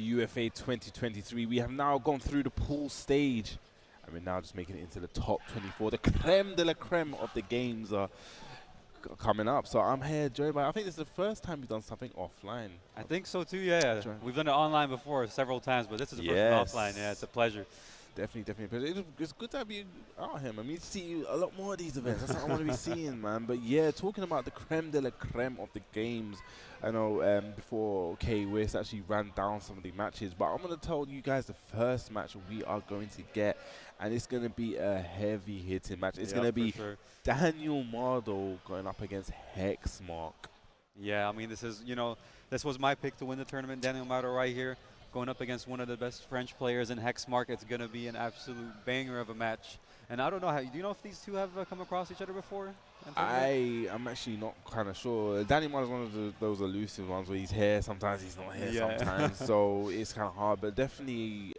to UFA 2023. We have now gone through the pool stage, and we're now just making it into the top 24. The creme de la creme of the games are coming up. So I'm here, Joey, but I think this is the first time we've done something offline. I think so too, yeah. We've done it online before several times, but this is the first one offline. Yeah, it's a pleasure. Definitely. It's good to have you out here, man. We see you a lot more of these events. That's what I want to be seeing, man. But yeah, talking about the creme de la creme of the games. I know before K-Wiss actually ran down some of the matches, but I'm going to tell you guys the first match we are going to get, and it's going to be a heavy hitting match. It's going to be Danielmado going up against Hexmark. Yeah, I mean, this is, this was my pick to win the tournament, Danielmado right here. Going up against one of the best French players in Hexmark, it's going to be an absolute banger of a match. And I don't know, do you know if these two have come across each other before? I'm actually not kind of sure. Danielmado is one of those elusive ones where he's here, sometimes he's not here, sometimes. So it's kind of hard, but definitely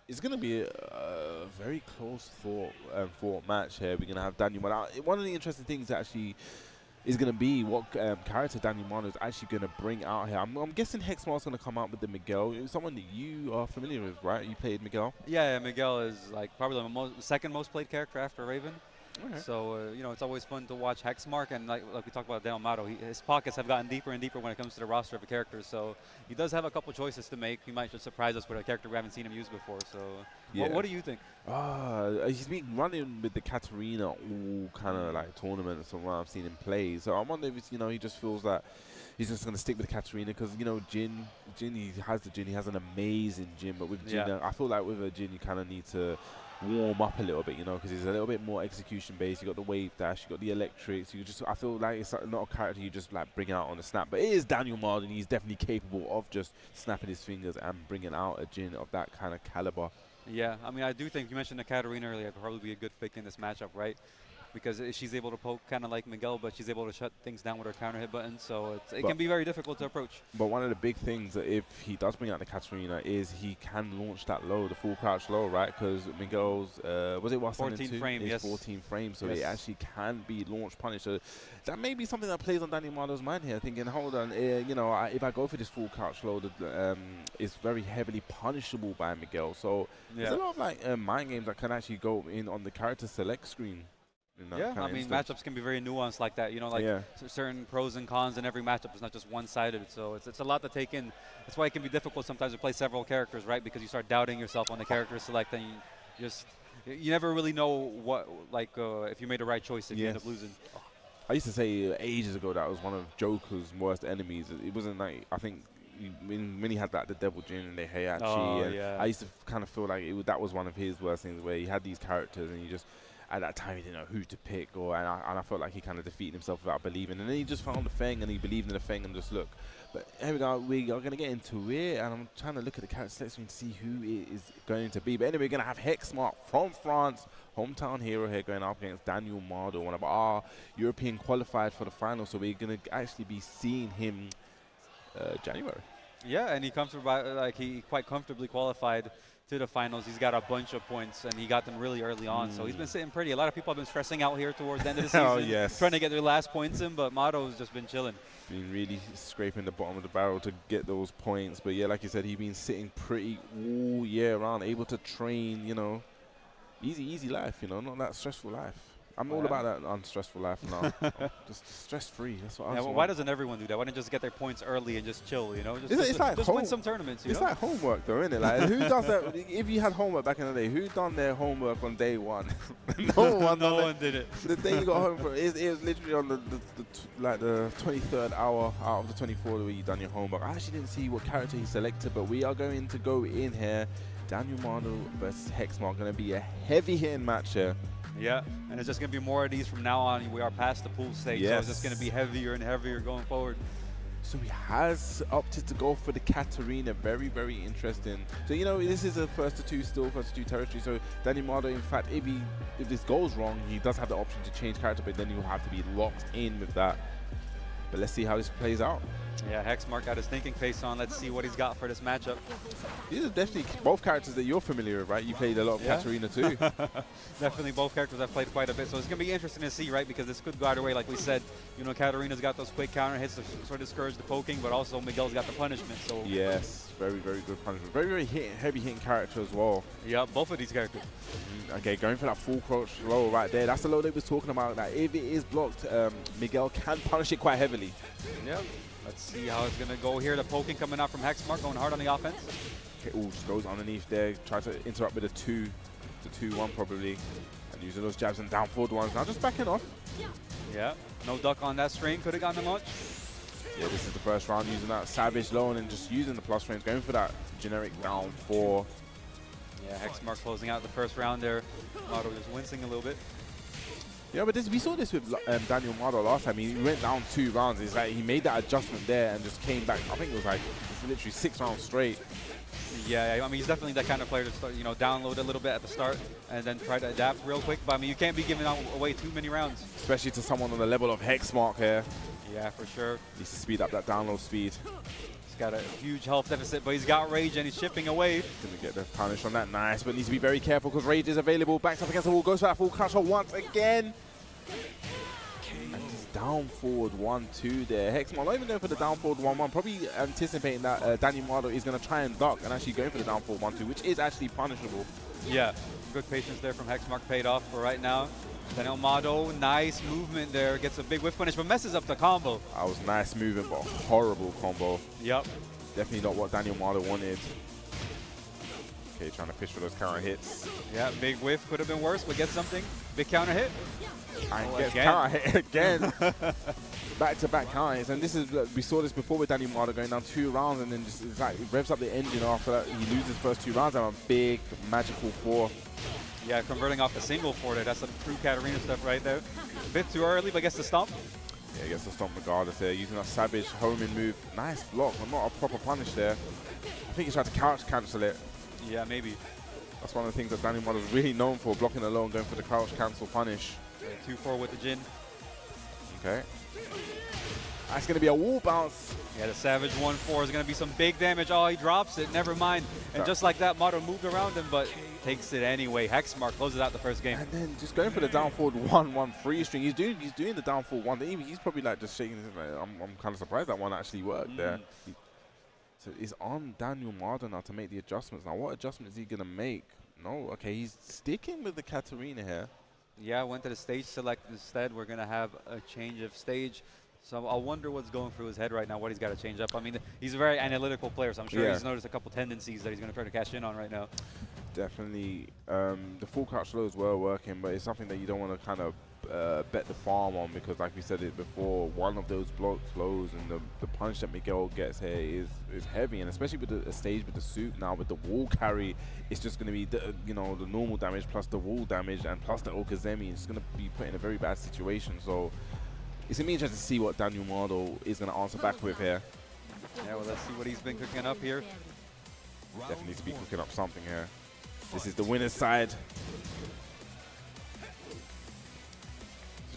it's going to be a very close fought match here. We're going to have Danielmado. One of the interesting things actually is going to be what character Danielmado is actually going to bring out here. I'm guessing Hexmark's going to come out with the Miguel. Someone that you are familiar with, right? You played Miguel? Yeah, Miguel is like probably the second most played character after Raven. Okay. So, it's always fun to watch Hexmark, and like we talked about Danielmado, his pockets have gotten deeper and deeper when it comes to the roster of a character, so he does have a couple choices to make. He might just surprise us with a character we haven't seen him use before, so yeah. What do you think? He's been running with the Katarina all kind of like tournaments from what I've seen him play, so I wonder if it's, he just feels that he's just going to stick with the Katarina because, Jin, he has the Jin, he has an amazing Jin, but with Jin, I feel like with a Jin you kind of need to warm up a little bit, because he's a little bit more execution based. You got the wave dash, you got the electrics. I feel like it's not a character you just like bring out on the snap, but it is Danielmado, and he's definitely capable of just snapping his fingers and bringing out a Jin of that kind of caliber. Yeah, I mean, I do think you mentioned the Katarina earlier. It'd probably be a good pick in this matchup, right? Because she's able to poke kind of like Miguel, but she's able to shut things down with her counter hit button, so it can be very difficult to approach. But one of the big things that if he does bring out the Katarina is he can launch that low, the full crouch low, right? Because Miguel's, was it 14 frame, yes. 14 frames, so it actually can be launch punish. So that may be something that plays on Danielmado's mind here, thinking, hold on, if I go for this full crouch low, it's very heavily punishable by Miguel. So there's a lot of like mind games that can actually go in on the character select screen. Yeah, I mean, matchups can be very nuanced like that. Certain pros and cons in every matchup. It's not just one-sided, so it's a lot to take in. That's why it can be difficult sometimes to play several characters, right? Because you start doubting yourself on the character select, and you never really know what, if you made the right choice if you end up losing. I used to say ages ago that was one of Joker's worst enemies. It wasn't like, I think, when he had the Devil Jin and the Heihachi, I used to kind of feel like that was one of his worst things, where he had these characters and you just, at that time, he didn't know who to pick, and I felt like he kind of defeated himself without believing. And then he just found the Fang, and he believed in the Fang, and just look. But here we go. We are going to get into it, and I'm trying to look at the character selection to see who it is going to be. But anyway, we're going to have Hexmark from France, hometown hero here, going up against Danielmado, one of our European qualified for the final. So we're going to actually be seeing him January. Yeah, and he quite comfortably qualified to the finals. He's got a bunch of points, and he got them really early on, so he's been sitting pretty. A lot of people have been stressing out here towards the end of the season, trying to get their last points in, but Mado's just been chilling. Been really scraping the bottom of the barrel to get those points, but yeah, like you said, he's been sitting pretty all year round, able to train, easy life, not that stressful life. I'm all about that unstressful life now. Just stress-free. That's what I want. Why doesn't everyone do that? Why don't just get their points early and just chill, Just win some tournaments, It's like homework, though, isn't it? Like, who does that? If you had homework back in the day, who done their homework on day one? No one did it. The day you got home from it was literally on the 23rd hour out of the 24 where you done your homework. I actually didn't see what character he selected, but we are going to go in here. Danielmado versus Hexmark, going to be a heavy-hitting match here. Yeah, and it's just going to be more of these from now on. We are past the pool stage, so it's just going to be heavier and heavier going forward. So he has opted to go for the Katarina. Very, very interesting. So, this is a first to two territory. So Danielmado, in fact, if this goes wrong, he does have the option to change character, but then he'll have to be locked in with that. But let's see how this plays out. Yeah, Hexmark got his thinking face on. Let's see what he's got for this matchup. These are definitely both characters that you're familiar with, right? You played a lot of Katarina too. Definitely both characters I've played quite a bit. So it's going to be interesting to see, right? Because this could go either way. Like we said, you know, Katarina's got those quick counter hits to sort of discourage the poking, but also Miguel's got the punishment. So yes, very, very good punishment. Very, very heavy hitting character as well. Yeah, both of these characters. Okay, going for that full crouch low right there. That's the low they was talking about. That if it is blocked, Miguel can punish it quite heavily. Yeah. Let's see how it's going to go here. The poking coming out from Hexmark, going hard on the offense. Okay, ooh, just goes underneath there. Try to interrupt with a 2-1 probably. And using those jabs and down forward ones. Now just backing off. Yeah, no duck on that string. Could have gotten the launch. Yeah, this is the first round using that savage low and then just using the plus frames, going for that generic down 4. Yeah, Hexmark closing out the first round there. Mado just wincing a little bit. Yeah, but we saw this with Danielmado last time. He went down 2 rounds. It's like he made that adjustment there and just came back. I think it was like literally 6 rounds straight. Yeah, I mean, he's definitely that kind of player to start, you know, download a little bit at the start and then try to adapt real quick. But I mean, you can't be giving away too many rounds. Especially to someone on the level of Hexmark here. Yeah, for sure. Needs to speed up that download speed. He's got a huge health deficit, but he's got Rage and he's chipping away. Gonna get the punish on that. Nice, but needs to be very careful because Rage is available. Backs up against the wall, goes for that full crouch once again. And just down forward 1-2 there. Hexmark not even going for the down forward 1-1. Probably anticipating that Danielmado is going to try and duck and actually going for the down forward 1-2, which is actually punishable. Yeah, good patience there from Hexmark paid off for right now. Danielmado, nice movement there. Gets a big whiff punish, but messes up the combo. That was nice movement, but horrible combo. Yep. Definitely not what Danielmado wanted. Okay, trying to fish for those counter hits. Yeah, big whiff. Could have been worse, but gets something. Big counter hit. And gets counter hit again. Back-to-back counter hits. And this is, we saw this before with Danielmado going down 2 rounds and then just it's like it revs up the engine after that. He loses the first 2 rounds and a big magical 4. Yeah, converting off the single 4 there. That's some true Katarina stuff right there. A bit too early, but gets the stomp. Yeah, he gets the stomp regardless there. Using that savage homing move. Nice block, but not a proper punish there. I think he tried to couch cancel it. Yeah, maybe. That's one of the things that Danielmado is really known for, blocking alone, going for the crouch cancel punish. 2-4 with the Jin. Okay. That's going to be a wall bounce. Yeah, the Savage 1-4 is going to be some big damage. Oh, he drops it. Never mind. And just like that, Mado moved around him, but takes it anyway. Hexmark closes out the first game. And then just going for the down forward 1-1 free string. He's doing the down forward 1. He's probably like just shaking his head. I'm kind of surprised that one actually worked there. So it's on Danielmado now to make the adjustments. Now, what adjustment is he going to make? No, okay, he's sticking with the Katarina here. Yeah, went to the stage select instead. We're going to have a change of stage. So I wonder what's going through his head right now, what he's got to change up. I mean, he's a very analytical player, so I'm sure he's noticed a couple tendencies that he's going to try to cash in on right now. Definitely. The full crouch lows were working, but it's something that you don't want to kind of bet the farm on because, like we said it before, one of those block lows and the punch that Miguel gets here is heavy, and especially with the stage with the suit now with the wall carry, it's just going to be the the normal damage plus the wall damage and plus the Okazemi. It's going to be put in a very bad situation. So it's going to be interesting to see what Danielmado is going to answer back with here. Yeah, well, let's see what he's been cooking up here. Definitely needs to be cooking up something here. This is the winner's side. So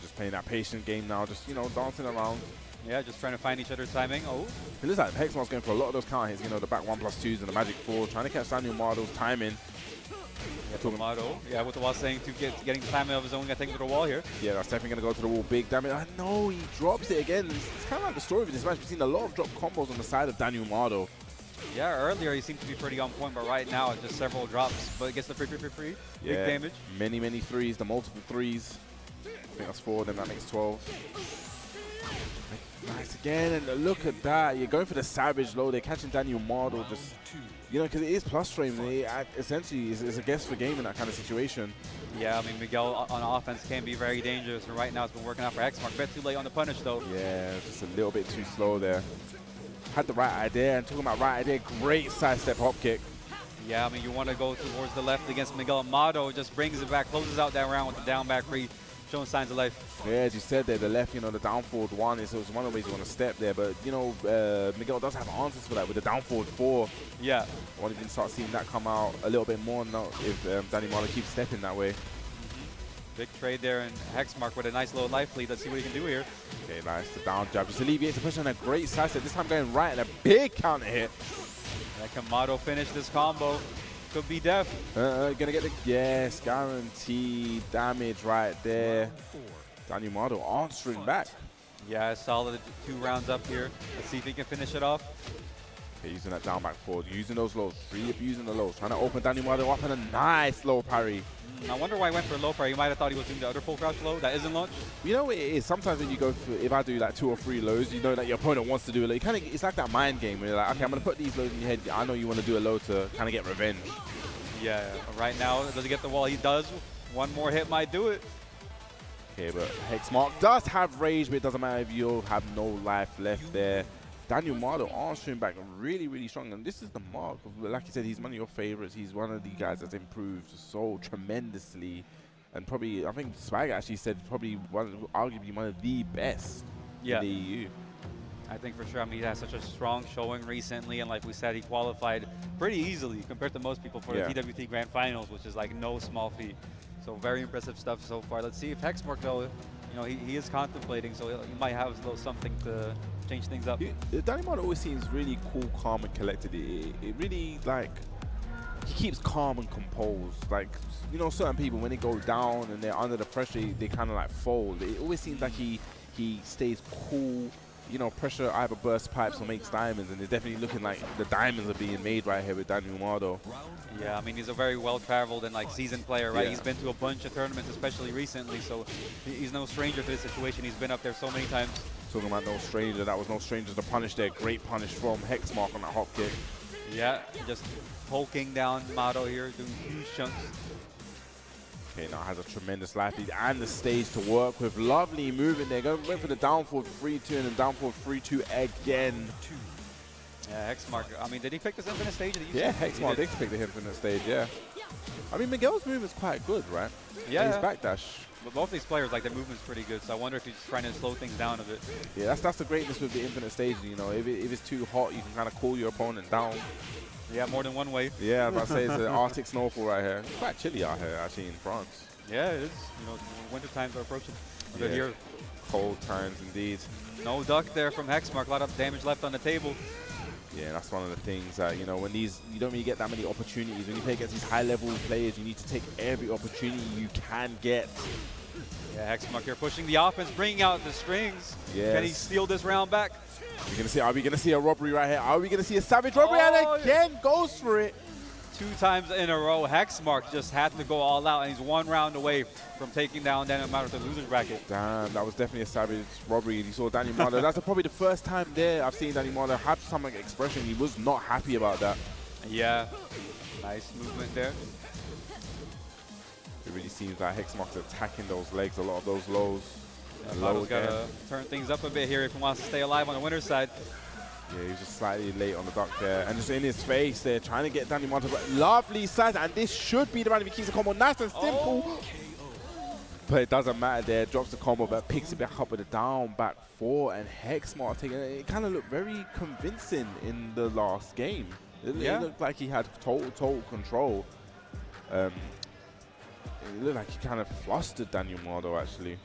just playing that patient game now, just, dancing around. Yeah, just trying to find each other's timing. Oh. It looks like Hexmark's going for a lot of those counter hits, the back 1+2s and the magic 4, trying to catch Danielmado's timing. Yeah, with the wall saying to getting the timing of his own, taking to the wall here. Yeah, that's definitely going to go to the wall. Big damage. I know, he drops it again. It's kind of like the story of this match. We've seen a lot of drop combos on the side of Danielmado. Yeah, earlier he seemed to be pretty on point, but right now it's just several drops. But it gets the free. Yeah, big damage. Many threes, the multiple threes. I think that's 4, then that makes 12. Nice again, and look at that. You're going for the savage low. They're catching Danielmado just, because it is plus frame. It essentially is a guess for game in that kind of situation. Yeah, I mean, Miguel on offense can be very dangerous, and right now it's been working out for Hexmark. Bet too late on the punish, though. Yeah, just a little bit too slow there. Had the right idea, and talking about right idea, great sidestep hop kick. Yeah, I mean, you want to go towards the left against Miguel. Mado just brings it back, closes out that round with the down back free, showing signs of life. Yeah, as you said there, the left, the down forward 1 is one of the ways you want to step there, but, Miguel does have answers for that with the down forward 4. Yeah. I want to start seeing that come out a little bit more now if Danielmado keeps stepping that way. Big trade there, and Hexmark with a nice little life lead. Let's see what he can do here. Okay, nice. The down jab just alleviates the pressure, and a great side step. This time going right and a big counter hit. Kamado finish this combo. Could be death. Gonna get the guaranteed damage right there. Danielmado answering back. Yeah, solid 2 rounds up here. Let's see if he can finish it off. Okay, using that down back forward, using those lows, really abusing the lows, trying to open Danielmado up and a nice low parry. I wonder why he went for a low parry. He might have thought he was doing the other full crouch low that isn't launched. You know what it is? Sometimes when you go for, if I do like 2 or 3 lows, you know that your opponent wants to do a low. It's like that mind game where you're like, okay, I'm going to put these lows in your head. I know you want to do a low to kind of get revenge. Yeah, right now, does he get the wall? He does. One more hit might do it. Okay, but Hexmark does have rage, but it doesn't matter if you have no life left there. Danielmado answering back really, really strong. And this is the mark of, like you said, he's one of your favorites. He's one of the guys that's improved so tremendously. And probably, I think Swag actually said probably arguably one of the best in the EU. I think for sure. I mean, he has such a strong showing recently. And like we said, he qualified pretty easily compared to most people for the TWT Grand Finals, which is like no small feat. So very impressive stuff so far. Let's see if Hexmark, though, you know, he is contemplating, so he might have a little something to change things up. Danielmado always seems really cool, calm, and collected. It really, like, he keeps calm and composed. Like, you know, certain people, when they go down and they're under the pressure, they kind of like fold. It always seems like he stays cool. You know, pressure either bursts pipes or makes diamonds, and it's definitely looking like the diamonds are being made right here with Danielmado. Yeah, I mean, he's a very well-traveled and like seasoned player, right? He's been to a bunch of tournaments, especially recently, so he's no stranger to this situation. He's been up there so many times. Talking about no stranger, that was no stranger to punish there. Great punish from Hexmark on that hop kick. Yeah, just poking down Mado here, doing huge chunks. Okay, now has a tremendous life lead and the stage to work with. Lovely movement there. Went for the down forward 3-2 and then down forward 3-2 again. Yeah, Hexmark. I mean, did he pick this infinite stage? Yeah, Hexmark did pick the infinite stage, yeah. I mean, Miguel's movement's quite good, right? Yeah. And his backdash. But both these players, like, their movement's pretty good, so I wonder if he's trying to slow things down a bit. Yeah, that's the greatness with the infinite stage, you know. If it's too hot, you can kind of cool your opponent down. Yeah, more than one way. Yeah, I was about to say it's an Arctic snowfall right here. It's quite chilly out here, actually, in France. Yeah, it is. You know, winter times are approaching. Yeah. Here. Cold times indeed. No duck there from Hexmark. A lot of damage left on the table. Yeah, that's one of the things that, you know, when you don't really get that many opportunities. When you play against these high-level players, you need to take every opportunity you can get. Yeah, Hexmark here pushing the offense, bringing out the strings. Yes. Can he steal this round back? Are we gonna see a robbery right here? Are we gonna see a savage robbery? And again goes for it. 2 times in a row, Hexmark just had to go all out, and he's 1 round away from taking down Danielmado to the loser's bracket. Damn, that was definitely a savage robbery. And you saw Danielmado. That's probably the first time there I've seen Danielmado have some expression. He was not happy about that. Yeah, nice movement there. It really seems like Hexmark's attacking those legs, a lot of those lows. Mado's got to turn things up a bit here if he wants to stay alive on the winner's side. Yeah, he's just slightly late on the duck there. And just in his face there, trying to get Danielmado. Lovely size, and this should be the round if he keeps the combo. Nice and simple. But it doesn't matter there. Drops the combo, but picks it back up with a down back 4. And Hexmark taking it. It kind of looked very convincing in the last game. It looked like he had total control. It looked like he kind of flustered Danielmado, actually.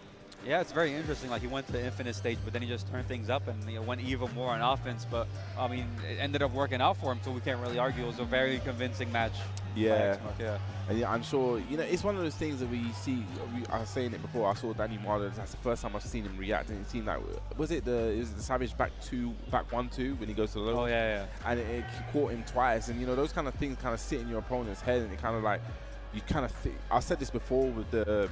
Yeah, it's very interesting. Like, he went to the infinite stage, but then he just turned things up and went even more on offense. But, I mean, it ended up working out for him, so we can't really argue. It was a very convincing match. Yeah. Yeah. And yeah, I'm sure, you know, it's one of those things that we see. I was saying it before. I saw Danielmado. That's the first time I've seen him react. And it seemed like, was it the Savage back 1-2 when he goes to the low? Oh, yeah. And it caught him twice. And, you know, those kind of things kind of sit in your opponent's head. And it kind of like, you kind of think, I said this before with the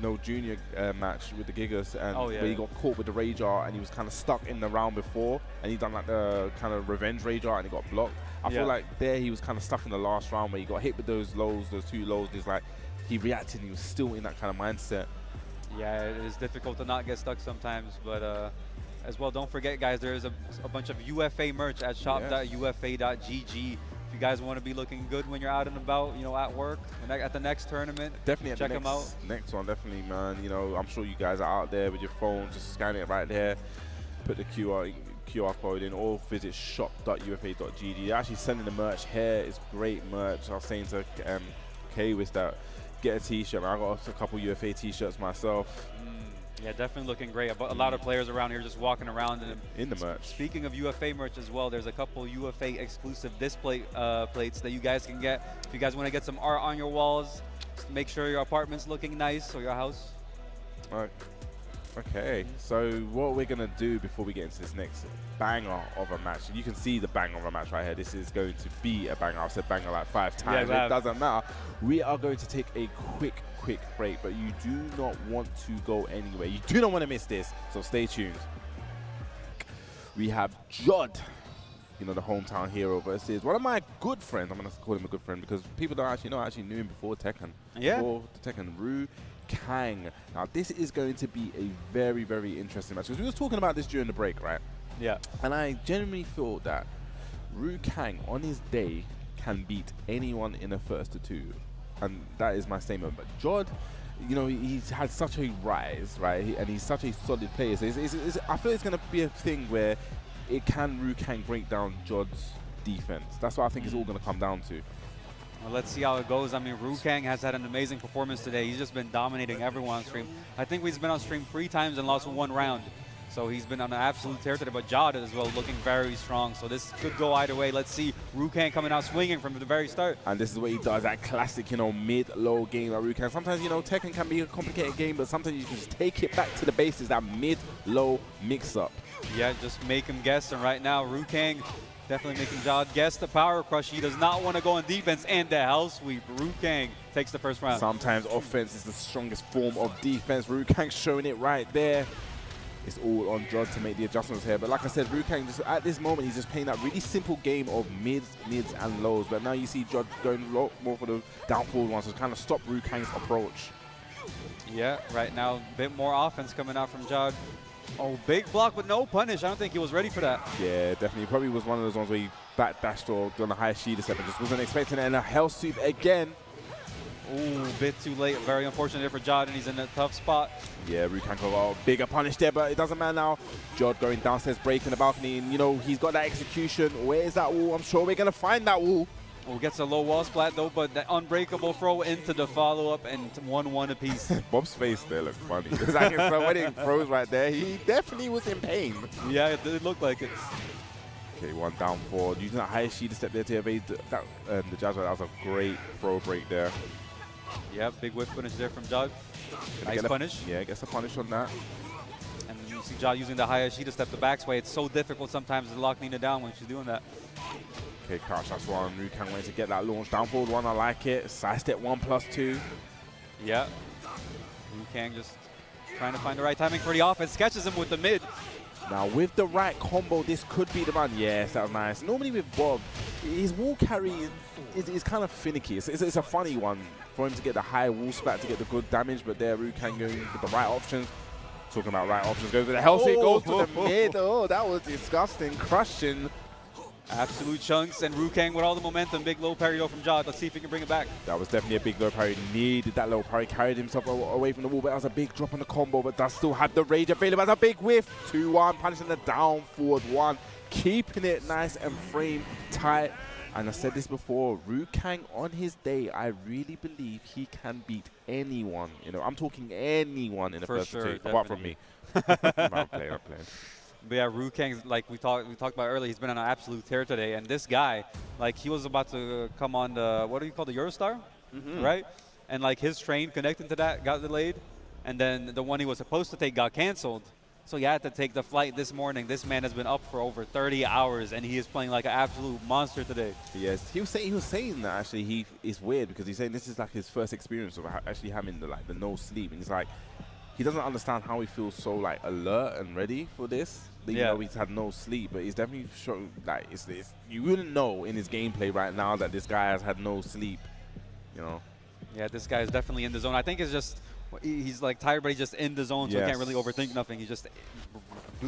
No Junior match with the Gigas, and where he got caught with the Rage Art and he was kind of stuck in the round before, and he done like the kind of revenge Rage Art and he got blocked. I feel like there he was kind of stuck in the last round where he got hit with those lows, those 2 lows. It's like he reacted and he was still in that kind of mindset. Yeah, it is difficult to not get stuck sometimes, but as well, don't forget, guys, there is a bunch of UFA merch at shop.ufa.gg. If you guys want to be looking good when you're out and about, you know, at work, at the next tournament, definitely check them out. Next one, definitely, man. You know, I'm sure you guys are out there with your phone, just scan it right there, put the QR code in, or visit shop.ufa.gg. They're actually sending the merch here. It's great merch. I was saying to K-Wiz that get a t-shirt. I got a couple UFA t-shirts myself. Yeah, definitely looking great. A lot of players around here just walking around in the merch. Speaking of UFA merch as well, there's a couple UFA exclusive display plates that you guys can get. If you guys want to get some art on your walls, make sure your apartment's looking nice or your house. Okay, so what we're going to do before we get into this next banger of a match, you can see the banger of a match right here. This is going to be a banger. I've said banger like 5 times. Yeah, it doesn't matter. We are going to take a quick break, but you do not want to go anywhere. You do not want to miss this, so stay tuned. We have Jodd, you know, the hometown hero, versus one of my good friends. I'm going to call him a good friend because people don't actually know. I actually knew him before Tekken. Yeah. Before the Tekken, Kang. Now, this is going to be a very, very interesting match because we were talking about this during the break, right? Yeah. And I genuinely feel that Kang, on his day, can beat anyone in a first to 2. And that is my statement. But Jodd, you know, he's had such a rise, right? And he's such a solid player. So I feel it's going to be a thing where Kang break down Jodd's defense. That's what I think it's all going to come down to. Well, let's see how it goes. I mean, Kang has had an amazing performance today. He's just been dominating everyone on stream. I think he's been on stream 3 times and lost 1 round. So he's been on an absolute tear today. But Jodd as well, looking very strong. So this could go either way. Let's see Kang coming out swinging from the very start. And this is what he does, that classic, you know, mid-low game of Kang. Sometimes, you know, Tekken can be a complicated game, but sometimes you can just take it back to the basics, that mid-low mix-up. Yeah, just make him guess. And right now, Kang definitely making Jodd guess the power crush. He does not want to go on defense and the hell sweep. Kang takes the first round. Sometimes offense is the strongest form of defense. Kang showing it right there. It's all on Jodd to make the adjustments here. But like I said, Kang, just at this moment, he's just playing that really simple game of mids, and lows. But now you see Jodd going more for the down forward ones to kind of stop Kang's approach. Yeah, right now, a bit more offense coming out from Jodd. Oh, big block with no punish. I don't think he was ready for that. Yeah, definitely. Probably was one of those ones where he backdashed or done a high Shida step and just wasn't expecting it. And a hell sweep again. Ooh, a bit too late. Very unfortunate for Jodd, and he's in a tough spot. Yeah, Kang got a bigger punish there, but it doesn't matter now. Jodd going downstairs, breaking the balcony, and, you know, he's got that execution. Where is that wall? I'm sure we're going to find that wall. Oh, gets a low wall splat, though, but the unbreakable throw into the follow-up and 1-1 apiece. Bob's face there looked funny. Because I can tell when he froze right there, he definitely was in pain. Yeah, it did look like it. Okay, 1 down forward. Using that high Shida step there to evade that, the jazz. That was a great throw break there. Yeah, big whip punish there from Jodd. Nice punish. Yeah, gets a punish on that. And you see Jodd using the high Shida step the back sway. It's so difficult sometimes to lock Nina down when she's doing that. Okay, crouch, that's one. Kang went to get that launch down forward 1. I like it. Side step 1+2. Yeah. Kang just trying to find the right timing for the offense. Catches him with the mid. Now, with the right combo, this could be the man. Yes, that was nice. Normally with Bob, his wall carry is kind of finicky. It's a funny one for him to get the high wall splat to get the good damage, but there, Kang going with the right options. Talking about right options, goes to the hell sweep, goes to the mid. Oh, that was disgusting. Crushing. Absolute chunks, and Kang with all the momentum. Big low parry though from Jodd. Let's see if he can bring it back. That was definitely a big low parry. Needed that low parry. Carried himself away from the wall, but that was a big drop on the combo, but does still have the rage available as a big whiff. 2-1, punishing the down forward 1. Keeping it nice and frame tight. And I said this before, Kang on his day, I really believe he can beat anyone. You know, I'm talking anyone in the first 2, apart from me. I'm playing. But yeah, Kang's, like we talked about earlier, he's been on an absolute tear today. And this guy, like, he was about to come on the, what do you call the Eurostar? Right? And like his train connecting to that got delayed. And then the one he was supposed to take got canceled. So he had to take the flight this morning. This man has been up for over 30 hours, and he is playing like an absolute monster today. Yes, he was saying that actually it's weird because he's saying this is like his first experience of actually having the no sleep, and he's like, he doesn't understand how he feels so like alert and ready for this. Even though he's had no sleep, but he's definitely showing like it's you wouldn't know in his gameplay right now that this guy has had no sleep, you know. Yeah, this guy is definitely in the zone. I think it's just he's like tired, but he's just in the zone, so he can't really overthink nothing. He just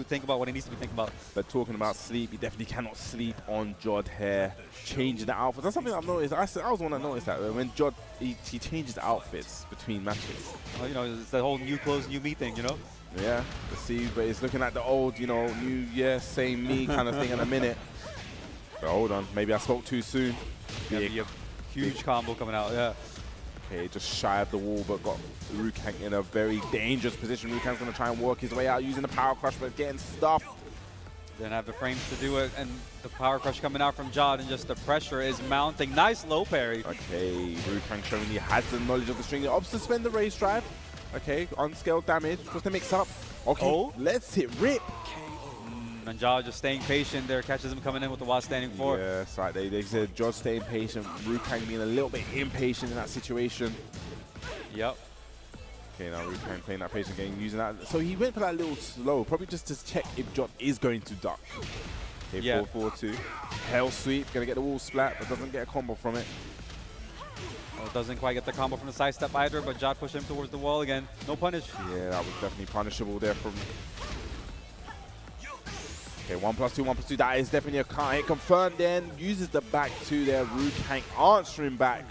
think about what he needs to be thinking about. But talking about sleep, he definitely cannot sleep on Jodd here. Changing the outfits. That's something I've noticed. I was the one that noticed that when Jodd he changes outfits between matches. Well, you know, it's the whole new clothes, new me thing, you know. Yeah, let's see, but it's looking like the old, you know, new year, same me kind of thing in a minute. But hold on, maybe I spoke too soon. Yeah, a huge combo coming out, yeah. Okay, just shy of the wall, but got Hwoarang in a very dangerous position. Hwoarang's going to try and work his way out using the power crush, but getting stuffed. Didn't have the frames to do it, and the power crush coming out from Jodd, and just the pressure is mounting. Nice low parry. Okay, Hwoarang showing he has the knowledge of the string. Opts to spend the raise drive. Okay, unscaled damage. Just to mix up. Okay, let's hit rip. And Jodd just staying patient there, catches him coming in with the wall standing 4. Yeah, it's like they said Jodd staying patient, Hwoarang being a little bit impatient in that situation. Yep. Okay, now Hwoarang playing that patient game, using that. So he went for that little slow, probably just to check if Jodd is going to duck. Okay, yeah. 4-4-2. Hell sweep, gonna get the wall splat, but doesn't get a combo from it. Well, doesn't quite get the combo from the side step either, but Jodd pushed him towards the wall again. No punish. Yeah, that was definitely punishable there from... Okay, 1+2, 1+2. That is definitely a can't hit. Confirmed then. Uses the back 2 there. Hwoarang answering back.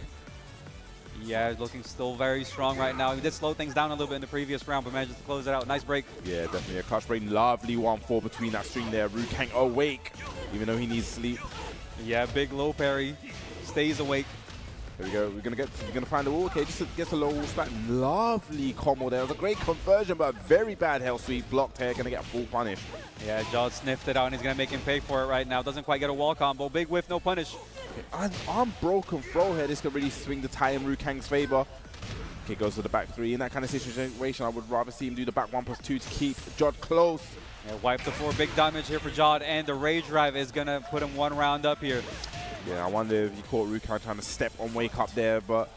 Yeah, looking still very strong right now. He did slow things down a little bit in the previous round, but manages to close it out. Nice break. Yeah, definitely a clutch break. Lovely 1-4 between that string there. Hwoarang awake, even though he needs sleep. Yeah, big low parry. Stays awake. There we go. We're gonna find the wall. Okay, just gets a low wall splat. Lovely combo there. It was a great conversion, but a very bad hell sweep. Blocked here. Gonna get a full punish. Yeah, Jodd sniffed it out, and he's gonna make him pay for it right now. Doesn't quite get a wall combo. Big whiff, no punish. Okay, unbroken throw here. This could really swing the tide in Hwoarang's favor. Okay, goes to the back 3. In that kind of situation, I would rather see him do the back 1+2 to keep Jodd close. Yeah, wipe the 4. Big damage here for Jodd, and the rage drive is gonna put him 1 round up here. Yeah, I wonder if he caught Hwoarang trying to step on wake up there, but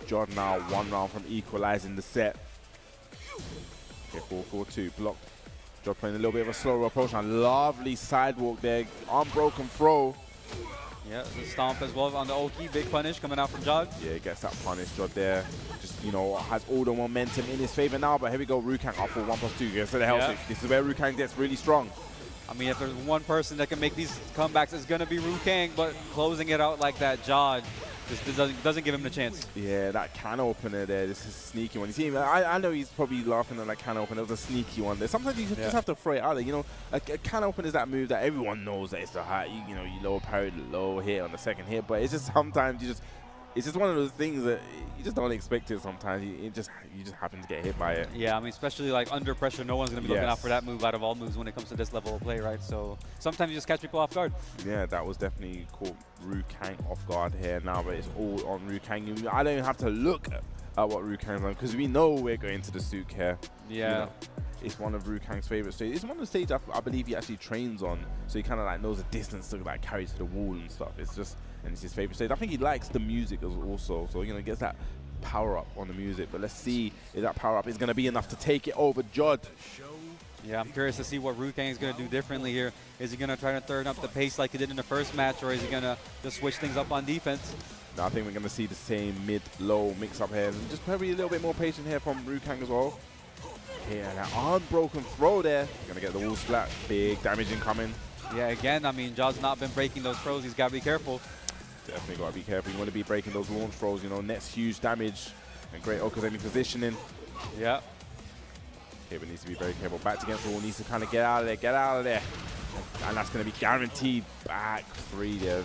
Jodd now 1 round from equalizing the set. Okay, 4-4-2, blocked. Jodd playing a little bit of a slower approach. A lovely sidewalk there, unbroken throw. Yeah, the stomp as well on the Oki. Big punish coming out from Jodd. Yeah, gets that punish. Jodd there, just, you know, has all the momentum in his favor now, but here we go, Hwoarang up for 1+2. Gets to the hell sweep. This is where Hwoarang gets really strong. I mean, if there's one person that can make these comebacks, it's going to be Hwoarang, but closing it out like that, Jodd just doesn't give him the chance. Yeah, that can opener there, this is a sneaky one. You see, I know he's probably laughing at that can opener. It was a sneaky one there. Sometimes you just have to throw it out there. You know, a can opener is that move that everyone knows that it's the high, you know, you lower parry, low hit on the second hit, but it's just sometimes it's just one of those things that you just don't expect it sometimes. You just happen to get hit by it. Yeah, I mean, especially like under pressure, no one's going to be looking out for that move out of all moves when it comes to this level of play, right? So sometimes you just catch people off guard. Yeah, that was definitely caught Hwoarang off guard here now, but it's all on Hwoarang. I don't even have to look at what Hwoarang's on because we know we're going to the Souk here. Yeah. You know, it's one of Hwoarang's favorite stages. It's one of the stages I believe he actually trains on, so he kind of like knows the distance to like carry to the wall and stuff. It's just, and it's his favorite stage. I think he likes the music also, so you know, he gets that power up on the music. But let's see if that power up is going to be enough to take it over Jodd. Yeah, I'm curious to see what Hwoarang is going to do differently here. Is he going to try to turn up the pace like he did in the first match, or is he going to just switch things up on defense? No, I think we're going to see the same mid-low mix-up here. And just probably a little bit more patient here from Hwoarang as well. Yeah, that unbroken throw there. Going to get the wall splat. Big damage incoming. Yeah, again, I mean, Jodd's not been breaking those throws. He's got to be careful. Definitely got to be careful. You want to be breaking those launch throws, you know, nets huge damage and great Okazemi positioning. Yeah. Okay, but needs to be very careful. Back against the wall, needs to kind of get out of there, And that's going to be guaranteed back 3 there.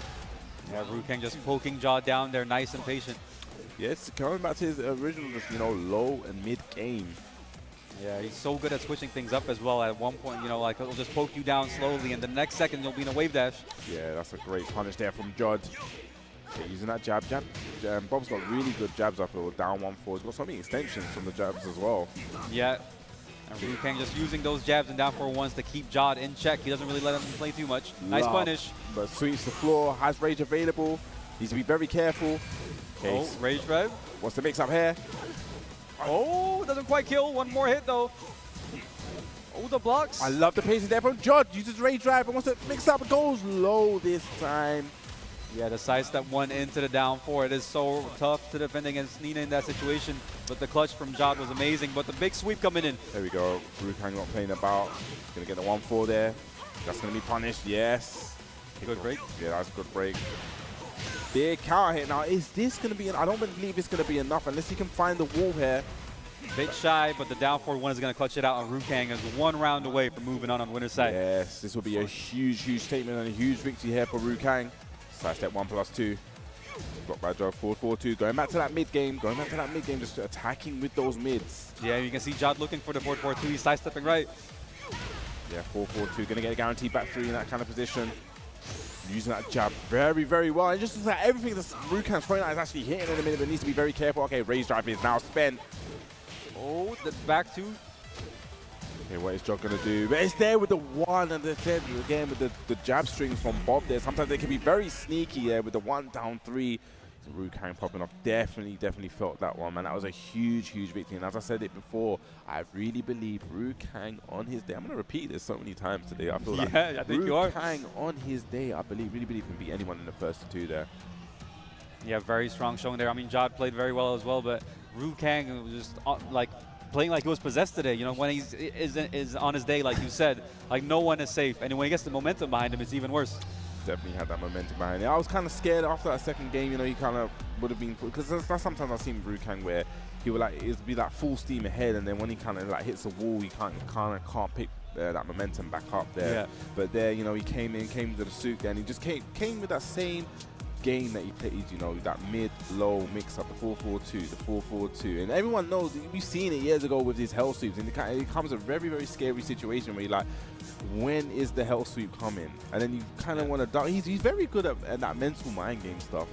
Yeah, Hwoarang just poking Jodd down there, nice and patient. Yes, going back to his original, just, you know, low and mid game. Yeah, he's so good at switching things up as well. At one point, you know, like he'll just poke you down slowly, and the next second you'll be in a wave dash. Yeah, that's a great punish there from Jodd. Okay, using that jab. Bob's got really good jabs, I feel, down 1-4. He's got so many extensions from the jabs as well. Yeah, and Hwoarang just using those jabs and down 4-1s to keep Jodd in check. He doesn't really let him play too much. Nice punish. But sweeps the floor, has rage available. Needs to be very careful. Okay. Oh, rage drive. What's the mix up here? Oh, doesn't quite kill. One more hit, though. Oh, the blocks. I love the pacing there from Jodd. Uses rage drive and wants to mix up. Goes low this time. Yeah, the sidestep 1 into the down 4. It is so tough to defend against Nina in that situation. But the clutch from Jodd was amazing. But the big sweep coming in. There we go. Hwoarang not playing about. Going to get the 1-4 there. That's going to be punished. Yes. Good break. Yeah, that's a good break. Big counter hit. Now, is this going to be... I don't believe it's going to be enough unless he can find the wall here. Bit shy, but the down 4-1 is going to clutch it out on Hwoarang as 1 round away from moving on winner's side. Yes, this will be a huge, huge statement and a huge victory here for Hwoarang. Sidestep 1+2. Blocked by Jodd, 4-4-2. Going back to that mid game. Just attacking with those mids. Yeah, you can see Jodd looking for the 4-4-2. He's sidestepping right. Yeah, 4-4-2. Going to get a guaranteed back 3 in that kind of position. Using that jab very, very well. And just looks like everything that Hwoarang's throwing out is actually hitting in a minute, but needs to be very careful. Okay, Rage Drive is now spent. Oh, the back 2. Okay, what is Jodd going to do? But it's there with the 1, and then again with the jab strings from Bob there. Sometimes they can be very sneaky there with the 1 down 3. Hwoarang popping off. Definitely felt that one, man. That was a huge victory. And as I said it before, I really believe Hwoarang on his day. I'm going to repeat this so many times today. I feel like I think you are. Hwoarang on his day, I really believe can beat anyone in the first 2 there. Yeah, very strong showing there. I mean, Jodd played very well as well, but Hwoarang was just like playing like he was possessed today. You know, when he's is on his day, like you said, like no one is safe. And when he gets the momentum behind him, it's even worse. Definitely had that momentum behind it. I was kind of scared after that second game, you know, he kind of would have been, because sometimes I've seen Hwoarang where he would like, it'd be like full steam ahead, and then when he kind of like hits a wall, he can't pick that momentum back up there. Yeah. But there, you know, he came to the suit there, and he just came with that same game that he played, you know, that mid-low mix-up, the 4-4-2, the 4-4-2. And everyone knows, we've seen it years ago with his hell sweeps, and it comes a very scary situation where you're like, when is the hell sweep coming? And then you kind of want to die. He's very good at that mental mind game stuff.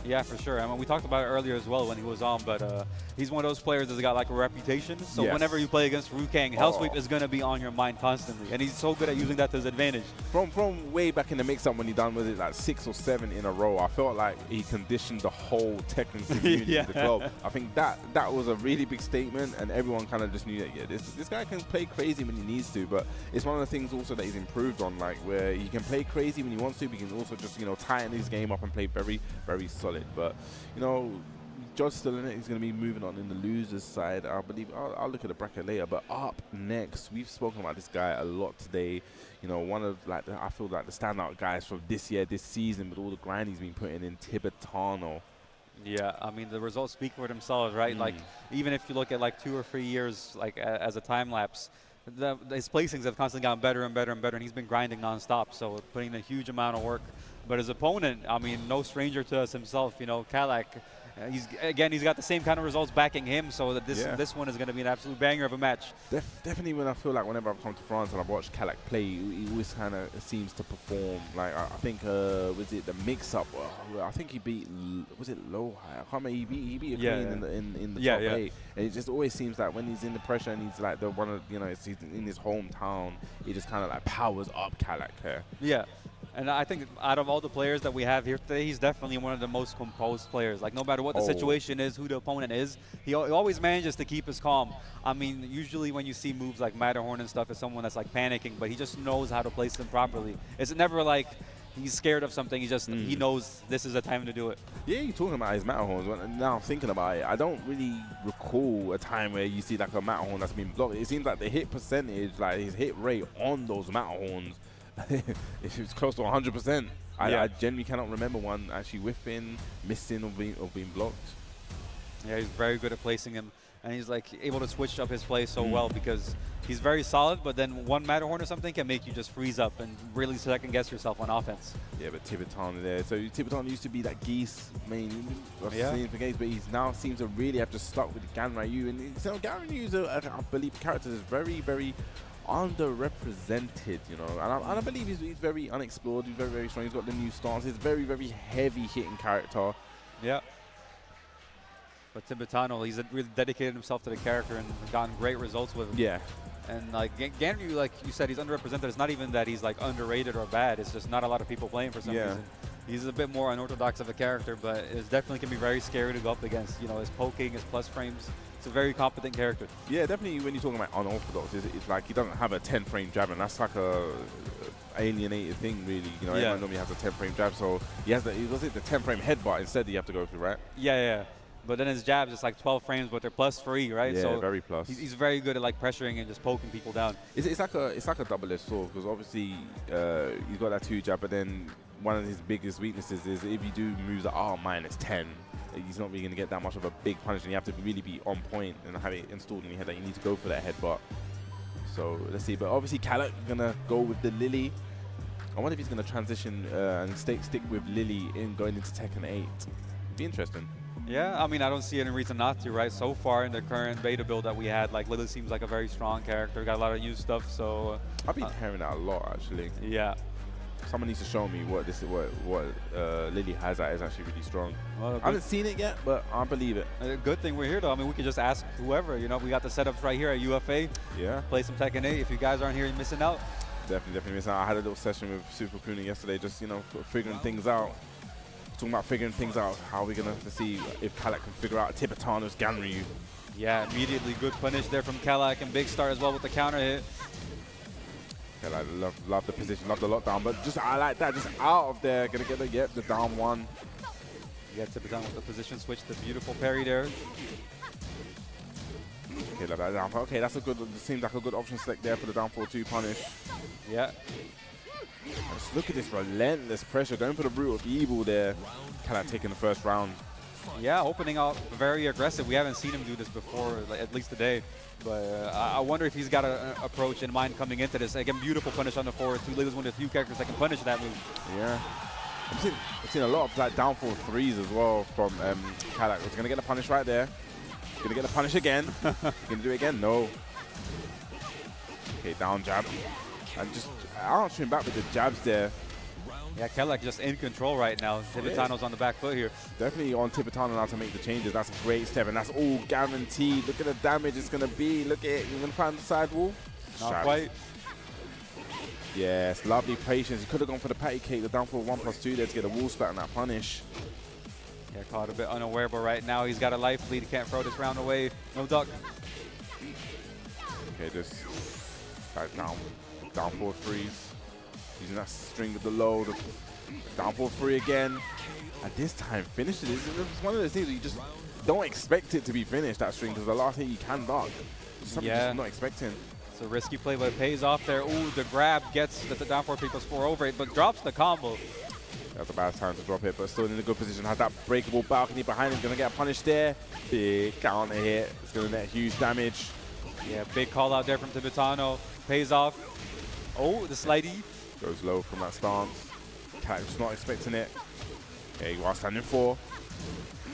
Yeah, for sure. I mean, we talked about it earlier as well when he was on, but he's one of those players that's got like a reputation. So whenever you play against Hwoarang, Hell Sweep is going to be on your mind constantly. And he's so good at using that to his advantage. From way back in the mix-up when he done with it like 6 or 7 in a row, I felt like he conditioned the whole Tekken community of the club. I think that was a really big statement, and everyone kind of just knew that, yeah, this guy can play crazy when he needs to, but it's one of the things also that he's improved on, like where he can play crazy when he wants to, but he can also just, you know, tighten his game up and play very solid. But, you know, Jodd's still in it. He's going to be moving on in the losers side. I believe I'll look at the bracket later. But up next, we've spoken about this guy a lot today. You know, one of like I feel like the standout guys from this year, this season, with all the grind he's been putting in, Tibetano. Yeah, I mean the results speak for themselves, right? Like even if you look at like 2 or 3 years, like as a time lapse, his placings have constantly gotten better and better and better, and he's been grinding nonstop. So putting in a huge amount of work. But his opponent, I mean, no stranger to us himself, you know, Kalak. He's got the same kind of results backing him, so that this one is going to be an absolute banger of a match. Definitely, when I feel like whenever I've come to France and I've watched Kalak play, he always kind of seems to perform. Like I think was it the mix-up? I think he beat, was it low high? I can't remember. He beat a queen in the top 8. And it just always seems like when he's in the pressure and he's like the one of, you know, he's in his hometown, he just kind of like powers up Kalak here. Yeah. And I think out of all the players that we have here today, he's definitely one of the most composed players. Like, no matter what the situation is, who the opponent is, he always manages to keep his calm. I mean, usually when you see moves like Matterhorn and stuff, it's someone that's, like, panicking, but he just knows how to place them properly. It's never like he's scared of something. He just he knows this is the time to do it. Yeah, you're talking about his Matterhorns. Now I'm thinking about it, I don't really recall a time where you see, like, a Matterhorn that's been blocked. It seems like the hit percentage, like, his hit rate on those Matterhorns, it was close to 100%. I genuinely cannot remember one actually whiffing, missing, or being blocked. Yeah, he's very good at placing him, and he's like able to switch up his play so well because he's very solid. But then one Matterhorn or something can make you just freeze up and really second guess yourself on offense. Yeah, but Tibetano there. So Tibetano used to be that geese main for games, but he's now seems to really have to start with Ganryu. And so Ganryu is, I believe, character is very underrepresented, you know, and I believe he's very unexplored. He's very strong. He's got the new stance. He's very heavy hitting character. Yeah. But Tibetano, he's really dedicated himself to the character and gotten great results with him. Yeah. And like Ganryu, like you said, he's underrepresented. It's not even that he's like underrated or bad. It's just not a lot of people playing for some reason. He's a bit more unorthodox of a character, but it definitely can be very scary to go up against. You know, his poking, his plus frames. It's a very competent character. Yeah, definitely when you're talking about unorthodox, it's like he doesn't have a 10-frame jab, and that's like a alienated thing, really. You know, everyone normally has a 10-frame jab, so he has the 10-frame headbutt instead that you have to go through, right? Yeah. But then his jabs, it's like 12 frames, but they're +3, right? Yeah, so very plus. He's very good at like pressuring and just poking people down. It's like a double-edged sword, because obviously he's got that 2 jab, but then one of his biggest weaknesses is if you do moves that are -10, he's not really going to get that much of a big punch, and you have to really be on point and have it installed in your head that you need to go for that headbutt. So let's see. But obviously Kalak going to go with the Lili. I wonder if he's going to transition and stick with Lili in going into Tekken 8. Be interesting. Yeah, I mean, I don't see any reason not to, right? So far in the current beta build that we had, like, Lili seems like a very strong character, got a lot of new stuff, so... I've been hearing that a lot, actually. Yeah. Someone needs to show me what Lili has that is actually really strong. Well, I haven't seen it yet, but I believe it. A good thing we're here, though. I mean, we could just ask whoever, you know, we got the setups right here at UFA. Yeah. Play some Tekken 8. If you guys aren't here, you're missing out. Definitely missing out. I had a little session with Super Kuna yesterday, just, you know, figuring things out. Talking about figuring things out, how are we going to see if Kalak can figure out Tibetano's Ganryu. Yeah, immediately good punish there from Kalak, and big start as well with the counter hit. Yeah, I love the position, love the lockdown, but just I like that, just out of there, gonna get the down one. Yeah, Tibetano with the position switch, the beautiful parry there. Okay, love that down. Okay, that's a good, seems like a good option select there for the down 4-2 punish. Yeah. Just look at this relentless pressure, going for the root of evil there. Kalak taking the first round. Yeah, opening up very aggressive. We haven't seen him do this before, like, at least today. But I wonder if he's got an approach in mind coming into this. Again, beautiful punish on the forward. Lili's one of the few characters that can punish that move. Yeah. I've seen a lot of like down 4-3s as well from Kalak. He's going to get the punish right there. He's going to get the punish again. He's going to do it again? No. Okay, down jab. And just answering back with the jabs there. Yeah, Kalak just in control right now. Tibetano's on the back foot here. Definitely on Tibetano now to make the changes. That's a great step, and that's all guaranteed. Look at the damage it's going to be. Look at it. You're going to find the side wall. Not quite. Yes, lovely patience. He could have gone for the patty cake, the down for 1+2 there to get a wall splat on that punish. Yeah, caught a bit unaware, but right now he's got a life lead. He can't throw this round away. No duck. Okay, just like down 4-3s. Using that string of the low, the down 4-3 again. And this time finishes it. It's one of those things where you just don't expect it to be finished, that string, because the last hit you can duck. Something you're just not expecting. It's a risky play, but it pays off there. Ooh, the grab gets the down 4-3+4 over it, but drops the combo. That's a bad time to drop it, but still in a good position. Has that breakable balcony behind him. Going to get a punish there. Big counter hit. It's going to net huge damage. Yeah, big call out there from Tibetano. Pays off. Oh, the slidey. Goes low from that stance. Kalak just not expecting it. Okay, you are standing 4.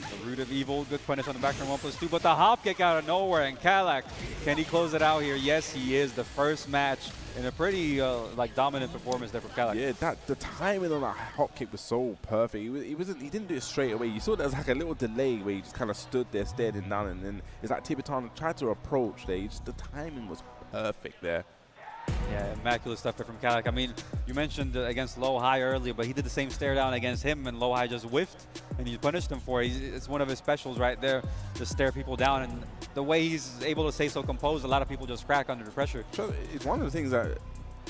The root of evil, good punish on the back from 1+2, but the hop kick out of nowhere, and Kalak, can he close it out here? Yes, he is. The first match in a pretty like dominant performance there from Kalak. Yeah, the timing on that hop kick was so perfect. He didn't do it straight away. You saw there was like a little delay where he just kind of stood there staring down, and then it's like Tibetano tried to approach there. The timing was perfect there. Yeah, immaculate stuff there from Kalak. I mean, you mentioned against Low High earlier, but he did the same stare down against him, and Low High just whiffed, and you punished him for it. It's one of his specials right there, to stare people down. And the way he's able to stay so composed, a lot of people just crack under the pressure. It's one of the things that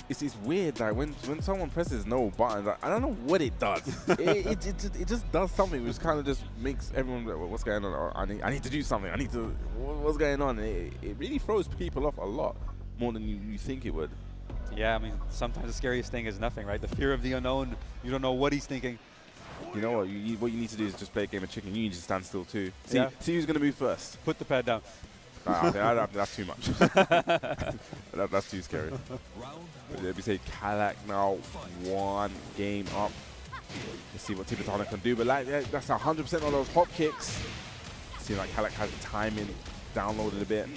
it's weird. Like when someone presses no button, like, I don't know what it does. it just does something which kind of just makes everyone like, what's going on? I need to do something. What's going on? It really throws people off a lot. More than you think it would. Yeah, I mean, sometimes the scariest thing is nothing, right? The fear of the unknown. You don't know what he's thinking. You know what? What you need to do is just play a game of chicken. You need to stand still too. See who's going to move first. Put the pad down. That's too much. That's too scary. We say Kalak now 1 game up. Let's see what Tibetano can do. But like that's 100% on those hop kicks. See, like Kalak has the timing downloaded a bit.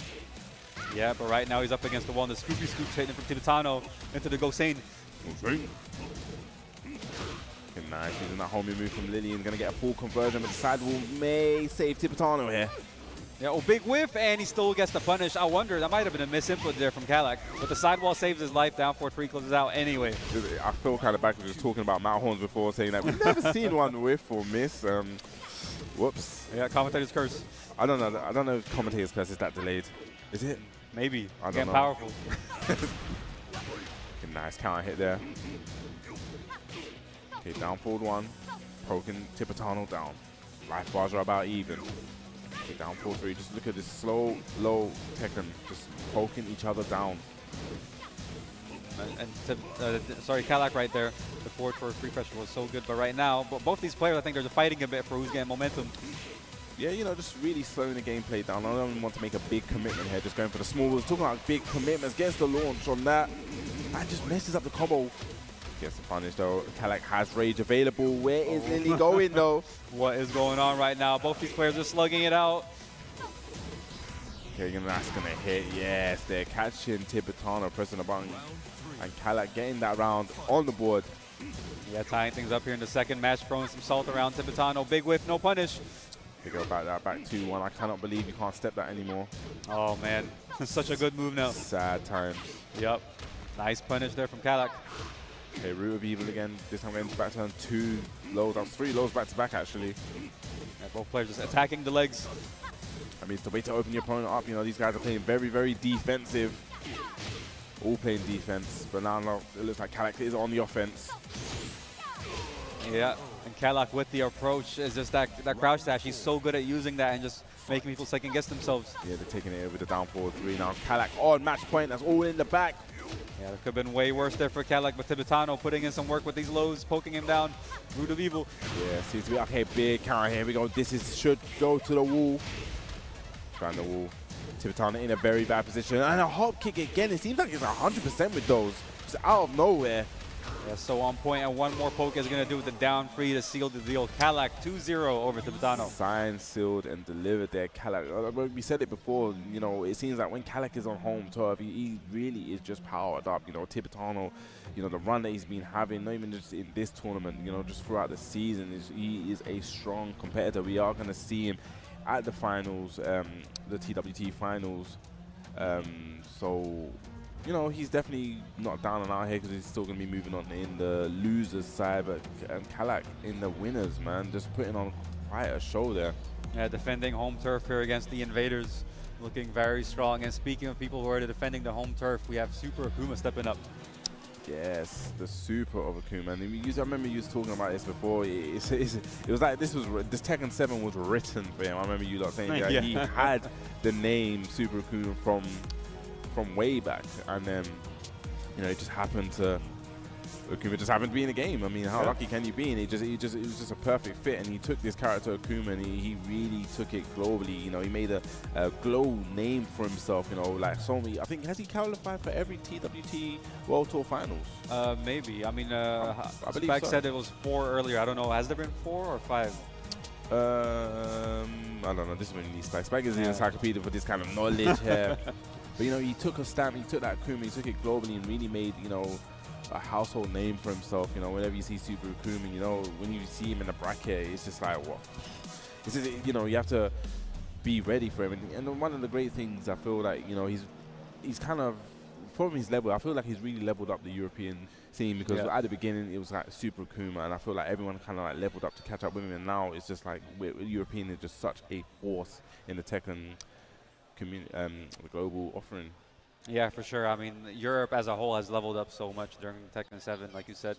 Yeah, but right now he's up against the wall. The scoopy scoop hitting from Tibetano into the Gosein. Okay, nice. Using that homie move from Lili and going to get a full conversion, but the sidewall may save Tibetano here. Yeah, oh, big whiff, and he still gets the punish. I wonder, that might have been a misinput there from Kalak, but the sidewall saves his life. Down 4-3 closes out anyway. I feel kind of bad because we were talking about mount horns before, saying that we've never seen one whiff or miss. Whoops. Yeah, commentator's curse. I don't know if commentator's curse is that delayed. Is it? Maybe. I don't know. Powerful. Okay, nice counter hit there. Okay, down forward 1. Poking Tibetano down. Life bars are about even. Okay, down 4-3. Just look at this slow, low Tekken. Just poking each other down. Sorry, Kalak right there. The forward for free pressure was so good. But right now, both these players, I think they're fighting a bit for who's getting momentum. Yeah, you know, just really slowing the gameplay down. I don't want to make a big commitment here, just going for the small ones. Talking about big commitments, gets the launch on that, and just messes up the combo. Gets the punish though. Kalak has rage available. Where is Lili going though? What is going on right now? Both these players are slugging it out. Okay, that's gonna hit. Yes, they're catching Tibetano, pressing the button, and Kalak getting that round on the board. Yeah, tying things up here in the second match, throwing some salt around Tibetano. Big whiff, no punish. They go back 2-1. I cannot believe you can't step that anymore. Oh man, such a good move now. Sad times. Yep, nice punish there from Kalak. Okay, Root of Evil again. This time getting back to turn 2 lows. That was 3 lows back to back actually. Yeah, both players just attacking the legs. I mean, it's the way to open your opponent up. You know, these guys are playing very, very defensive. All playing defense, but now it looks like Kalak is on the offense. Yeah, and Kalak with the approach is just that crouch dash. He's so good at using that and just making people second guess themselves. Yeah, they're taking it with the down forward 3 now. Kalak on match point. That's all in the back. Yeah, it could have been way worse there for Kalak, but Tibetano putting in some work with these lows, poking him down. Root of Evil. Yeah, seems to be okay. Big counter. Here we go. Should go to the wall. Trying the wall. Tibetano in a very bad position. And a hop kick again. It seems like it's 100% with those. Just out of nowhere. Yeah, so on point, and one more poke is going to do with the down free to seal the deal. Kalak 2-0 over Tibetano. Signed, sealed, and delivered there. Kalak, we said it before, you know, it seems like when Kalak is on home turf, he really is just powered up. You know, Tibetano, you know, the run that he's been having, not even just in this tournament, you know, just throughout the season, he is a strong competitor. We are going to see him at the finals, the TWT finals. So, you know, he's definitely not down and out here because he's still going to be moving on in the losers side. But Kalak in the winners, man, just putting on quite a show there. Yeah, defending home turf here against the Invaders, looking very strong. And speaking of people who are defending the home turf, we have Super Akuma stepping up. Yes, the super of Akuma. And I remember you was talking about this before. It was like this Tekken 7 was written for him. I remember you lot saying that he had the name Super Akuma from way back, and then you know it just happened to be in the game. I mean, how lucky can you be? And it was just a perfect fit. And he took this character Akuma and he really took it globally. You know, he made a glow name for himself. You know, like so many. I think has he qualified for every TWT World Tour Finals? Maybe. I mean, I believe Spec so. said it was 4 earlier. I don't know. Has there been 4 or 5? I don't know. This is when he needs Spec. Spec is the encyclopedia for this kind of knowledge here. But you know, he took a stamp. He took that Akuma. He took it globally and really made, you know, a household name for himself. You know, whenever you see Super Akuma, you know, when you see him in the bracket, it's just like, what? It's just, you know, you have to be ready for him. And one of the great things I feel like, you know, he's kind of, from his level, I feel like he's really leveled up the European scene because at the beginning it was like Super Akuma, and I feel like everyone kind of like leveled up to catch up with him. And now it's just like European is just such a force in the Tekken community, the global offering. Yeah, for sure. I mean, Europe as a whole has leveled up so much during Tekken 7, like you said.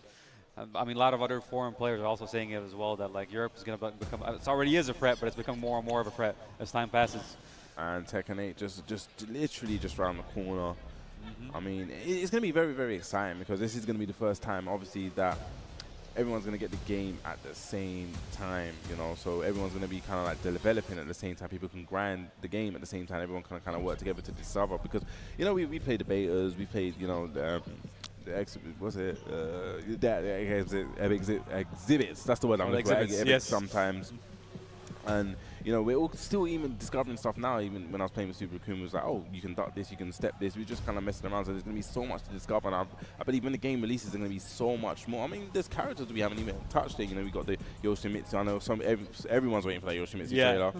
I mean, a lot of other foreign players are also saying it as well, that like Europe is going to become, it already is a threat, but it's become more and more of a threat as time passes. And Tekken 8 just literally just around the corner. I mean, it's going to be very, very exciting because this is going to be the first time, obviously, that everyone's going to get the game at the same time, you know, so everyone's going to be kind of like developing at the same time. People can grind the game at the same time. Everyone can kind of work together to discover because, you know, we played the betas, we played, you know, the exhibits. That's the word I'm looking for. Exhibits sometimes. And, you know, we're all still even discovering stuff now. Even when I was playing with Super Akuma, it was like, oh, you can duck this, you can step this. We're just kind of messing around. So there's going to be so much to discover. And I believe when the game releases, there's going to be so much more. I mean, there's characters we haven't even touched. You know, we got the Yoshimitsu. I know everyone's waiting for that Yoshimitsu trailer.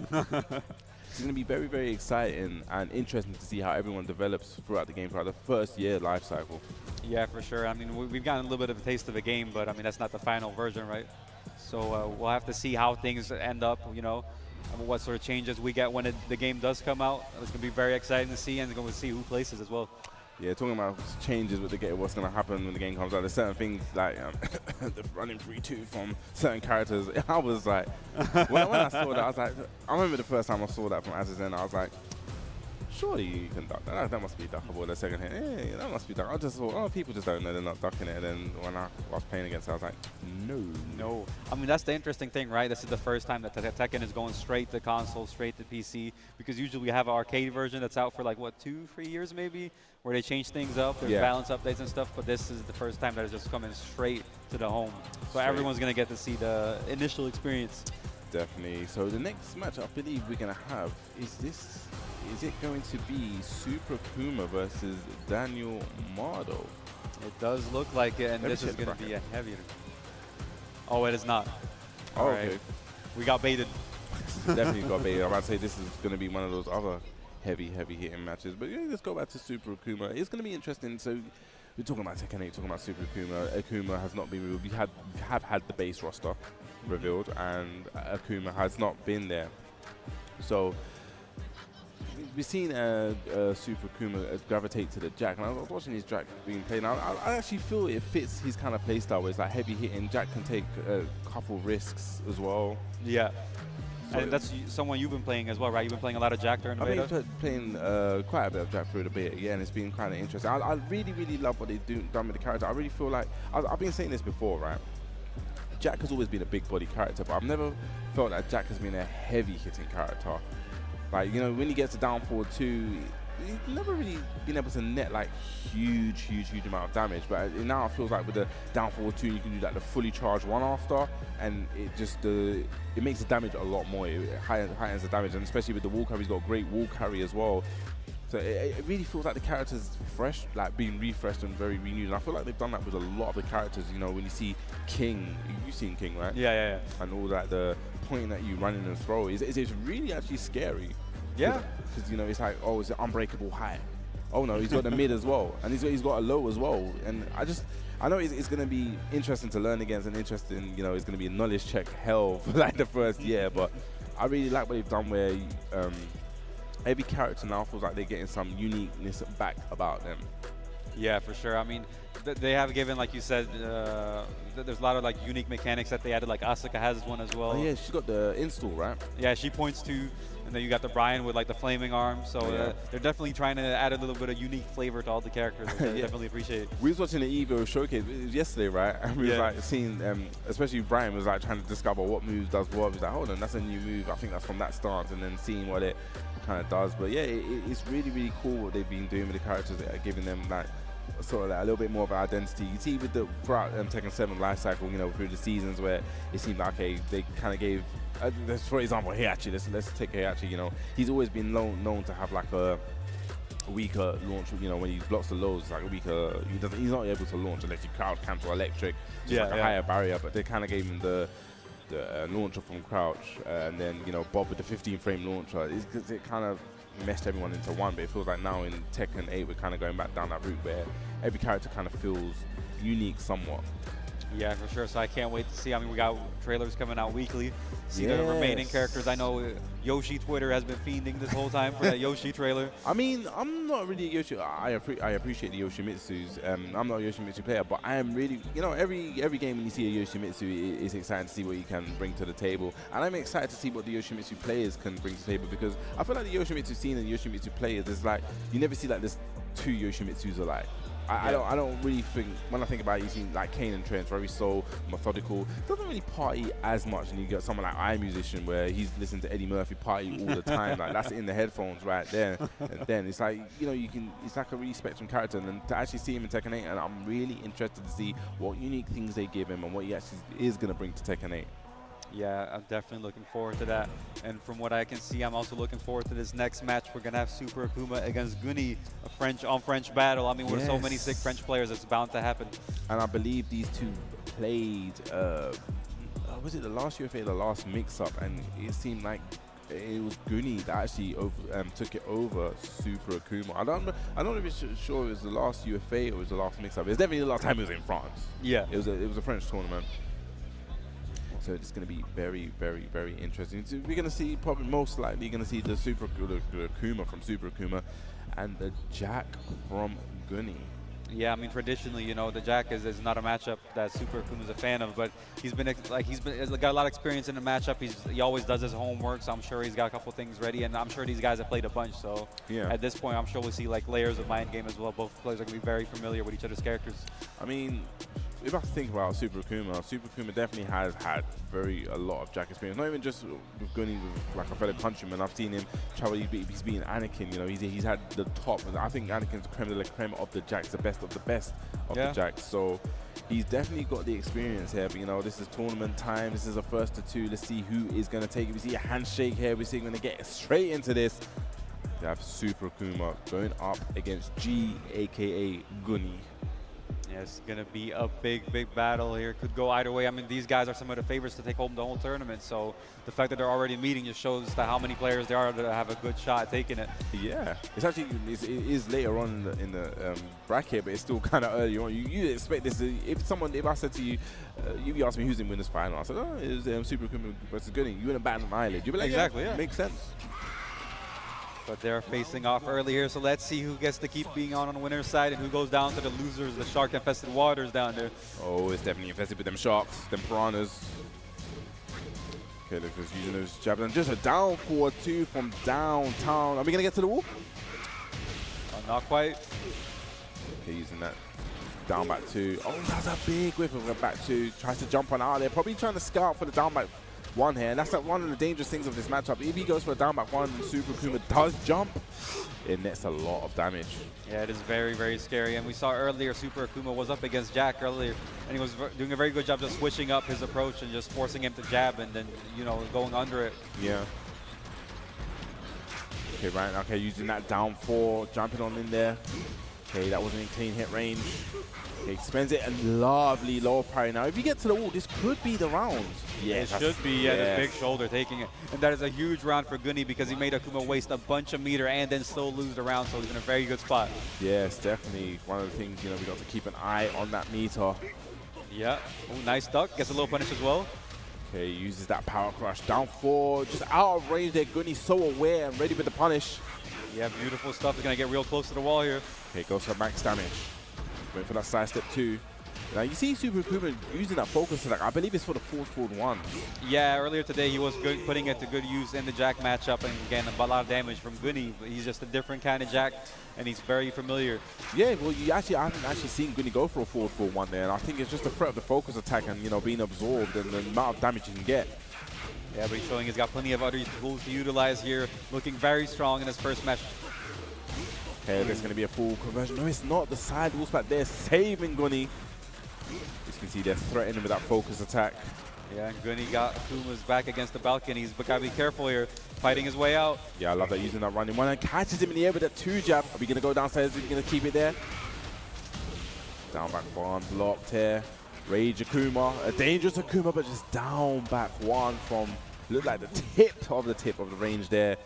It's going to be very, very exciting and interesting to see how everyone develops throughout the game, throughout the first year life cycle. Yeah, for sure. I mean, we've gotten a little bit of a taste of the game, but I mean, that's not the final version, right? So we'll have to see how things end up, you know, what sort of changes we get when the game does come out. It's going to be very exciting to see, and we're going to see who places as well. Yeah, talking about changes with the game, what's going to happen when the game comes out. There's certain things like the running 3-2 from certain characters. I was like, when I saw that, I was like, I remember the first time I saw that from Azazen, I was like, surely you can duck that. That must be duckable. The second hit, yeah, that must be duckable. I just thought, oh, people just don't know they're not ducking it. And then when I was playing against it, I was like, no. I mean, that's the interesting thing, right? This is the first time that Tekken is going straight to console, straight to PC, because usually we have an arcade version that's out for like, what, 2-3 years maybe? where they change things up. There's balance updates and stuff, but this is the first time that it's just coming straight to the home. So everyone's going to get to see the initial experience. Definitely. So the next match I believe we're going to have is it going to be Super Akuma versus Danielmado? It does look like it, and this is going to be a heavy. Oh, it is not. Oh, okay. We got baited. Definitely got baited. I'm about to say this is going to be one of those other heavy hitting matches. But yeah, let's go back to Super Akuma. It's going to be interesting. So we're talking about Tekken 8, talking about Super Akuma. Akuma has not been revealed. We have had the base roster revealed, and Akuma has not been there. So we've seen Super Akuma gravitate to the Jack, and I was watching his Jack being played. Now I actually feel it fits his kind of play style, where it's like heavy hitting. Jack can take a couple risks as well. Yeah. So and that's someone you've been playing as well, right? You've been playing a lot of Jack during the beta? I've been playing quite a bit of Jack through the beta, yeah, and it's been kind of interesting. I really love what they've done with the character. I really feel like, I've been saying this before, right? Jack has always been a big body character, but I've never felt that Jack has been a heavy hitting character. Like, you know, when he gets to down forward 2, he's never really been able to net like huge amount of damage. But now it feels like with the down forward 2, you can do like the fully charged one after, and it just it makes the damage a lot more. It heightens the damage, and especially with the wall carry, he's got a great wall carry as well. So it really feels like the character's fresh, like being refreshed and very renewed. And I feel like they've done that with a lot of the characters. You know, when you see King, you've seen King, right? Yeah. And all that, the pointing at you, running and throw, it's really actually scary. Yeah. Because, you know, it's like, oh, it's an unbreakable high. Oh, no, he's got the mid as well. And he's got a low as well. And I know it's going to be interesting to learn against, and interesting, you know, it's going to be a knowledge check hell for like the first year. But I really like what they've done, where every character now feels like they're getting some uniqueness back about them. Yeah, for sure. I mean, they have given, like you said, there's a lot of like unique mechanics that they added. Like Asuka has one as well. Oh yeah, she's got the install, right? Yeah, she points to, and then you got the Brian with like the flaming arm. So they're definitely trying to add a little bit of unique flavor to all the characters. Which I definitely appreciate. We was watching the Evo showcase. It was yesterday, right? And we was like seeing, especially Brian was like trying to discover what moves does what. He was like, hold on, that's a new move. I think that's from that stance, and then seeing what it kind of does. But yeah, it's really cool what they've been doing with the characters, that are giving them like sort of like a little bit more of an identity. You see with the throughout Tekken 7 life cycle, you know, through the seasons, where it seemed like, okay, they kind of gave, for example, Heihachi, let's take Heihachi, you know, he's always been known to have like a weaker launch, you know, when he blocks the lows, like a weaker, he's not able to launch unless you crowd cancel electric, just like a higher barrier. But they kind of gave him the launcher from crouch, and then, you know, Bob with the 15 frame launcher. It kind of meshed everyone into one. But it feels like now in Tekken 8 we're kind of going back down that route where every character kind of feels unique somewhat. Yeah, for sure. So I can't wait to see. I mean, we got trailers coming out weekly. See the remaining characters. I know Yoshi Twitter has been fiending this whole time for that Yoshi trailer. I mean, I'm not really a Yoshi. I appreciate the Yoshimitsus. I'm not a Yoshimitsu player, but I am really, you know, every game when you see a Yoshimitsu, it's exciting to see what you can bring to the table. And I'm excited to see what the Yoshimitsu players can bring to the table, because I feel like the Yoshimitsu scene and the Yoshimitsu players, there's like, you never see like this two Yoshimitsus alike. I don't really think, when I think about it, you see like Kane and Trent's very soul, methodical, doesn't really party as much, and you get someone like iMusician where he's listening to Eddie Murphy party all the time, like that's in the headphones right there. And then it's like, you know, it's like a really spectrum character, and to actually see him in Tekken 8, and I'm really interested to see what unique things they give him and what he actually is going to bring to Tekken 8. Yeah, I'm definitely looking forward to that. And from what I can see, I'm also looking forward to this next match. We're going to have Super Akuma against Guni, a French battle. I mean, with so many sick French players, it's bound to happen. And I believe these two played, was it the last UFA, the last mix-up? And it seemed like it was Guni that actually took it over Super Akuma. I don't know if it's sure it was the last UFA or it was the last mix-up. It's definitely the last time it was in France. Yeah. It was a French tournament. So it's going to be very interesting. So we're going to see, probably most likely going to see the Akuma from Super Akuma and the Jack from Guni. Yeah, I mean, traditionally, you know, the Jack is not a matchup that Super Akuma is a fan of, but he's got a lot of experience in the matchup. He always does his homework, so I'm sure he's got a couple things ready, and I'm sure these guys have played a bunch. So at this point, I'm sure we'll see like layers of mind game as well. Both players are going to be very familiar with each other's characters. I mean, if I think about Super Akuma definitely has had a lot of Jack experience. Not even just with gunning with like a fellow countryman. I've seen him travel. He's beaten Anakin. You know, he's had the top. And I think Anakin's the creme de la creme of the Jacks, the best of the best of the Jacks. So he's definitely got the experience here. But you know, this is tournament time. This is a first to two. Let's see who is going to take it. We see a handshake here. We see we're going to get straight into this. We have Super Akuma going up against G, aka Gunny. Yeah, it's going to be a big battle here. Could go either way. I mean, these guys are some of the favorites to take home the whole tournament. So the fact that they're already meeting just shows that how many players there are that have a good shot at taking it. Yeah, it's actually it is later on in the bracket, but it's still kind of early on. You expect this. If I said to you, you asked me who's in winners final, I said, oh, it's Super Akuma versus Gunny. You wouldn't bat an eyelid. You'd be like, exactly, yeah. Makes sense. But they're facing off early here, so let's see who gets to keep being on the winner's side and who goes down to the losers, the shark-infested waters down there. Oh, it's definitely infested with them sharks, them piranhas. Okay, look, just using those jabs. And just a down forward two from downtown. Are we going to get to the wall? Not quite. Okay, using that down back two. Oh, that's a big whiff of a back two. Tries to jump on out there. Probably trying to scout for the down back one here, and that's like one of the dangerous things of this matchup. If he goes for a down back one and Super Akuma does jump, it nets a lot of damage. Yeah, it is very scary. And we saw earlier Super Akuma was up against Jack earlier, and he was doing a very good job just switching up his approach and just forcing him to jab and then, you know, going under it. Yeah. Okay, right. Okay, using that down four, jumping on in there. Okay, that wasn't in clean hit range. Okay, spends it and lovely low parry. Now, if you get to the wall, this could be the round. Yeah, it should be. Yeah, this big shoulder taking it. And that is a huge round for Gunny because he made Akuma waste a bunch of meter and then still lose the round, so he's in a very good spot. Yes, definitely. One of the things, you know, we got to keep an eye on that meter. Yeah. Ooh, nice duck. Gets a low punish as well. Okay, uses that power crush. Down four. Just out of range there. Gunny's so aware and ready with the punish. Yeah, beautiful stuff. He's going to get real close to the wall here. Okay, goes for max damage. Wait for that side step two. Now you see Super Akuma using that focus attack. I believe it's for the forward one. Yeah, earlier today he was good, putting it to good use in the Jack matchup and getting a lot of damage from Gunny. But he's just a different kind of Jack, and he's very familiar. Yeah, well, I haven't actually seen Gunny go for a forward one there, and I think it's just the threat of the focus attack and, you know, being absorbed and the amount of damage you can get. Yeah, but he's showing he's got plenty of other tools to utilize here. Looking very strong in his first match. Okay, there's going to be a full conversion. No, it's not. The side wolf back there saving Gunny. As you can see, they're threatening with that focus attack. Yeah, Gunny got Akuma's back against the balcony. He's got to be careful here, fighting his way out. Yeah, I love that, using that running one and catches him in the air with that two jab. Are we going to go downstairs? Are we going to keep it there? Down back one, blocked here. Rage Akuma, a dangerous Akuma, but just down back one from, looked like the tip of the range there.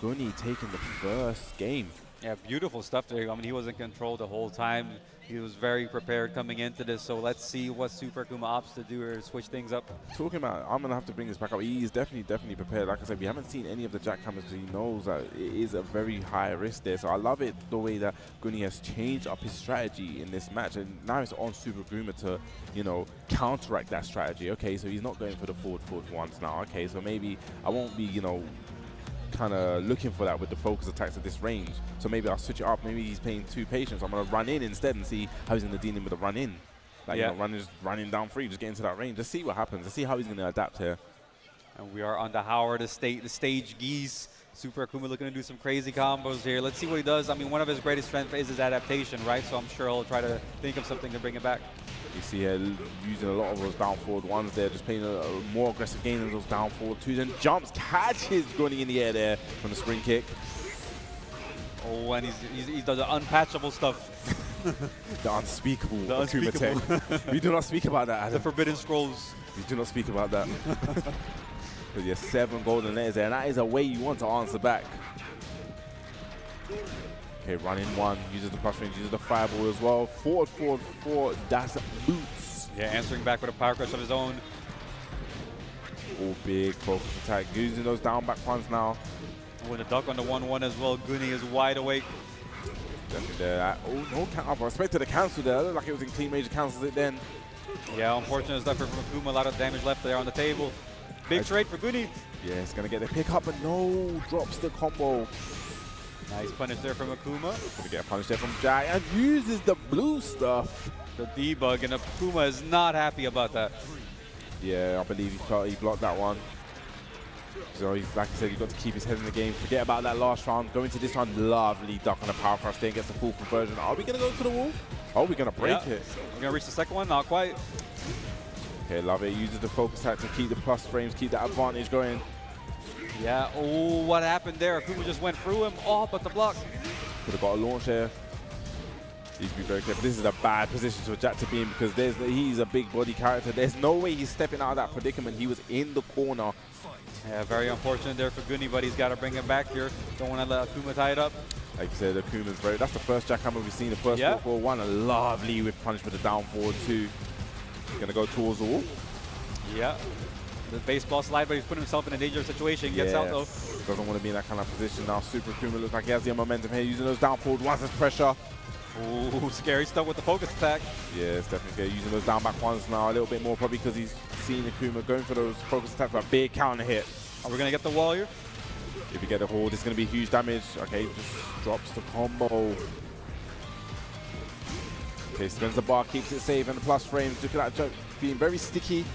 Gunny taking the first game. Yeah, beautiful stuff there. I mean, he was in control the whole time. He was very prepared coming into this. So let's see what Super Akuma opts to do here to switch things up. Talking about, I'm going to have to bring this back up. He's definitely prepared. Like I said, we haven't seen any of the Jack cameras because he knows that it is a very high risk there. So I love it the way that Gunny has changed up his strategy in this match. And now it's on Super Akuma to, you know, counteract that strategy. Okay, so he's not going for the forward ones now. Okay, so maybe I won't be, you know, kind of looking for that with the focus attacks at this range. So maybe I'll switch it up. Maybe he's playing two patience. I'm going to run in instead and see how he's going to deal with a run in. Like, you know, running down free, just get into that range. Let's see what happens. Let's see how he's going to adapt here. And we are on the Howard estate, the stage geese. Super Akuma looking to do some crazy combos here. Let's see what he does. I mean, one of his greatest strengths is his adaptation, right? So I'm sure he'll try to think of something to bring it back. You see here using a lot of those down forward ones there, just playing a more aggressive game than those down forward twos, and jumps, catches Gunny in the air there from the spring kick. Oh, and he does the unpatchable stuff. The unspeakable Akuma tech. We do not speak about that, Adam. The Forbidden Scrolls. We do not speak about that. Because you have 7 golden letters there, and that is a way you want to answer back. Okay, running one, uses the cross range, uses the fireball as well. Forward, that's boots. Yeah, answering back with a power crush of his own. Oh, big focus attack, using those down back ones now. With a duck on the 1-1 as well, Gunny is wide awake. Definitely there. Oh, no count. I expected to cancel there. It looked like it was in clean range, cancels it then. Yeah, unfortunate stuff for Akuma. A lot of damage left there on the table. Big trade for Gunny. Yeah, it's going to get the pick up, but no, drops the combo. Nice punish there from Akuma. Going to get a punish there from Jack and uses the blue stuff. The debug, and Akuma is not happy about that. Yeah, I believe he blocked that one. So he's, like I said, he's got to keep his head in the game. Forget about that last round. Go into this one, lovely duck on a power crush there, gets the full conversion. Are we going to go to the wall? Are we going to break it? We're going to reach the second one, not quite. Okay, love it. Uses the focus attack to keep the plus frames, keep that advantage going. Yeah, oh, what happened there? Akuma just went through him. Oh, but the block. Could have got a launch there. Needs to be very careful. This is a bad position for Jack to be in because he's a big body character. There's no way he's stepping out of that predicament. He was in the corner. Yeah, very unfortunate there for Guni, but he's got to bring him back here. Don't want to let Akuma tie it up. Like you said, Akuma's very... That's the first jackhammer we've seen. The first 4-4-1. A lovely whip punch with the down forward too. Going to go towards the wall. Yeah. The baseball slide, but he's put himself in a dangerous situation. Gets out though. Doesn't want to be in that kind of position now. Super Akuma looks like he has the momentum here. Using those down forward ones as pressure. Ooh, scary stuff with the focus attack. Yeah, it's definitely good. Using those down back ones now a little bit more, probably because he's seen Akuma going for those focus attacks, but a big counter hit. Are we going to get the wall here? If we get the hold, it's going to be huge damage. Okay, just drops the combo. Okay, spins the bar, keeps it safe, and the plus frames. Look at that joke being very sticky.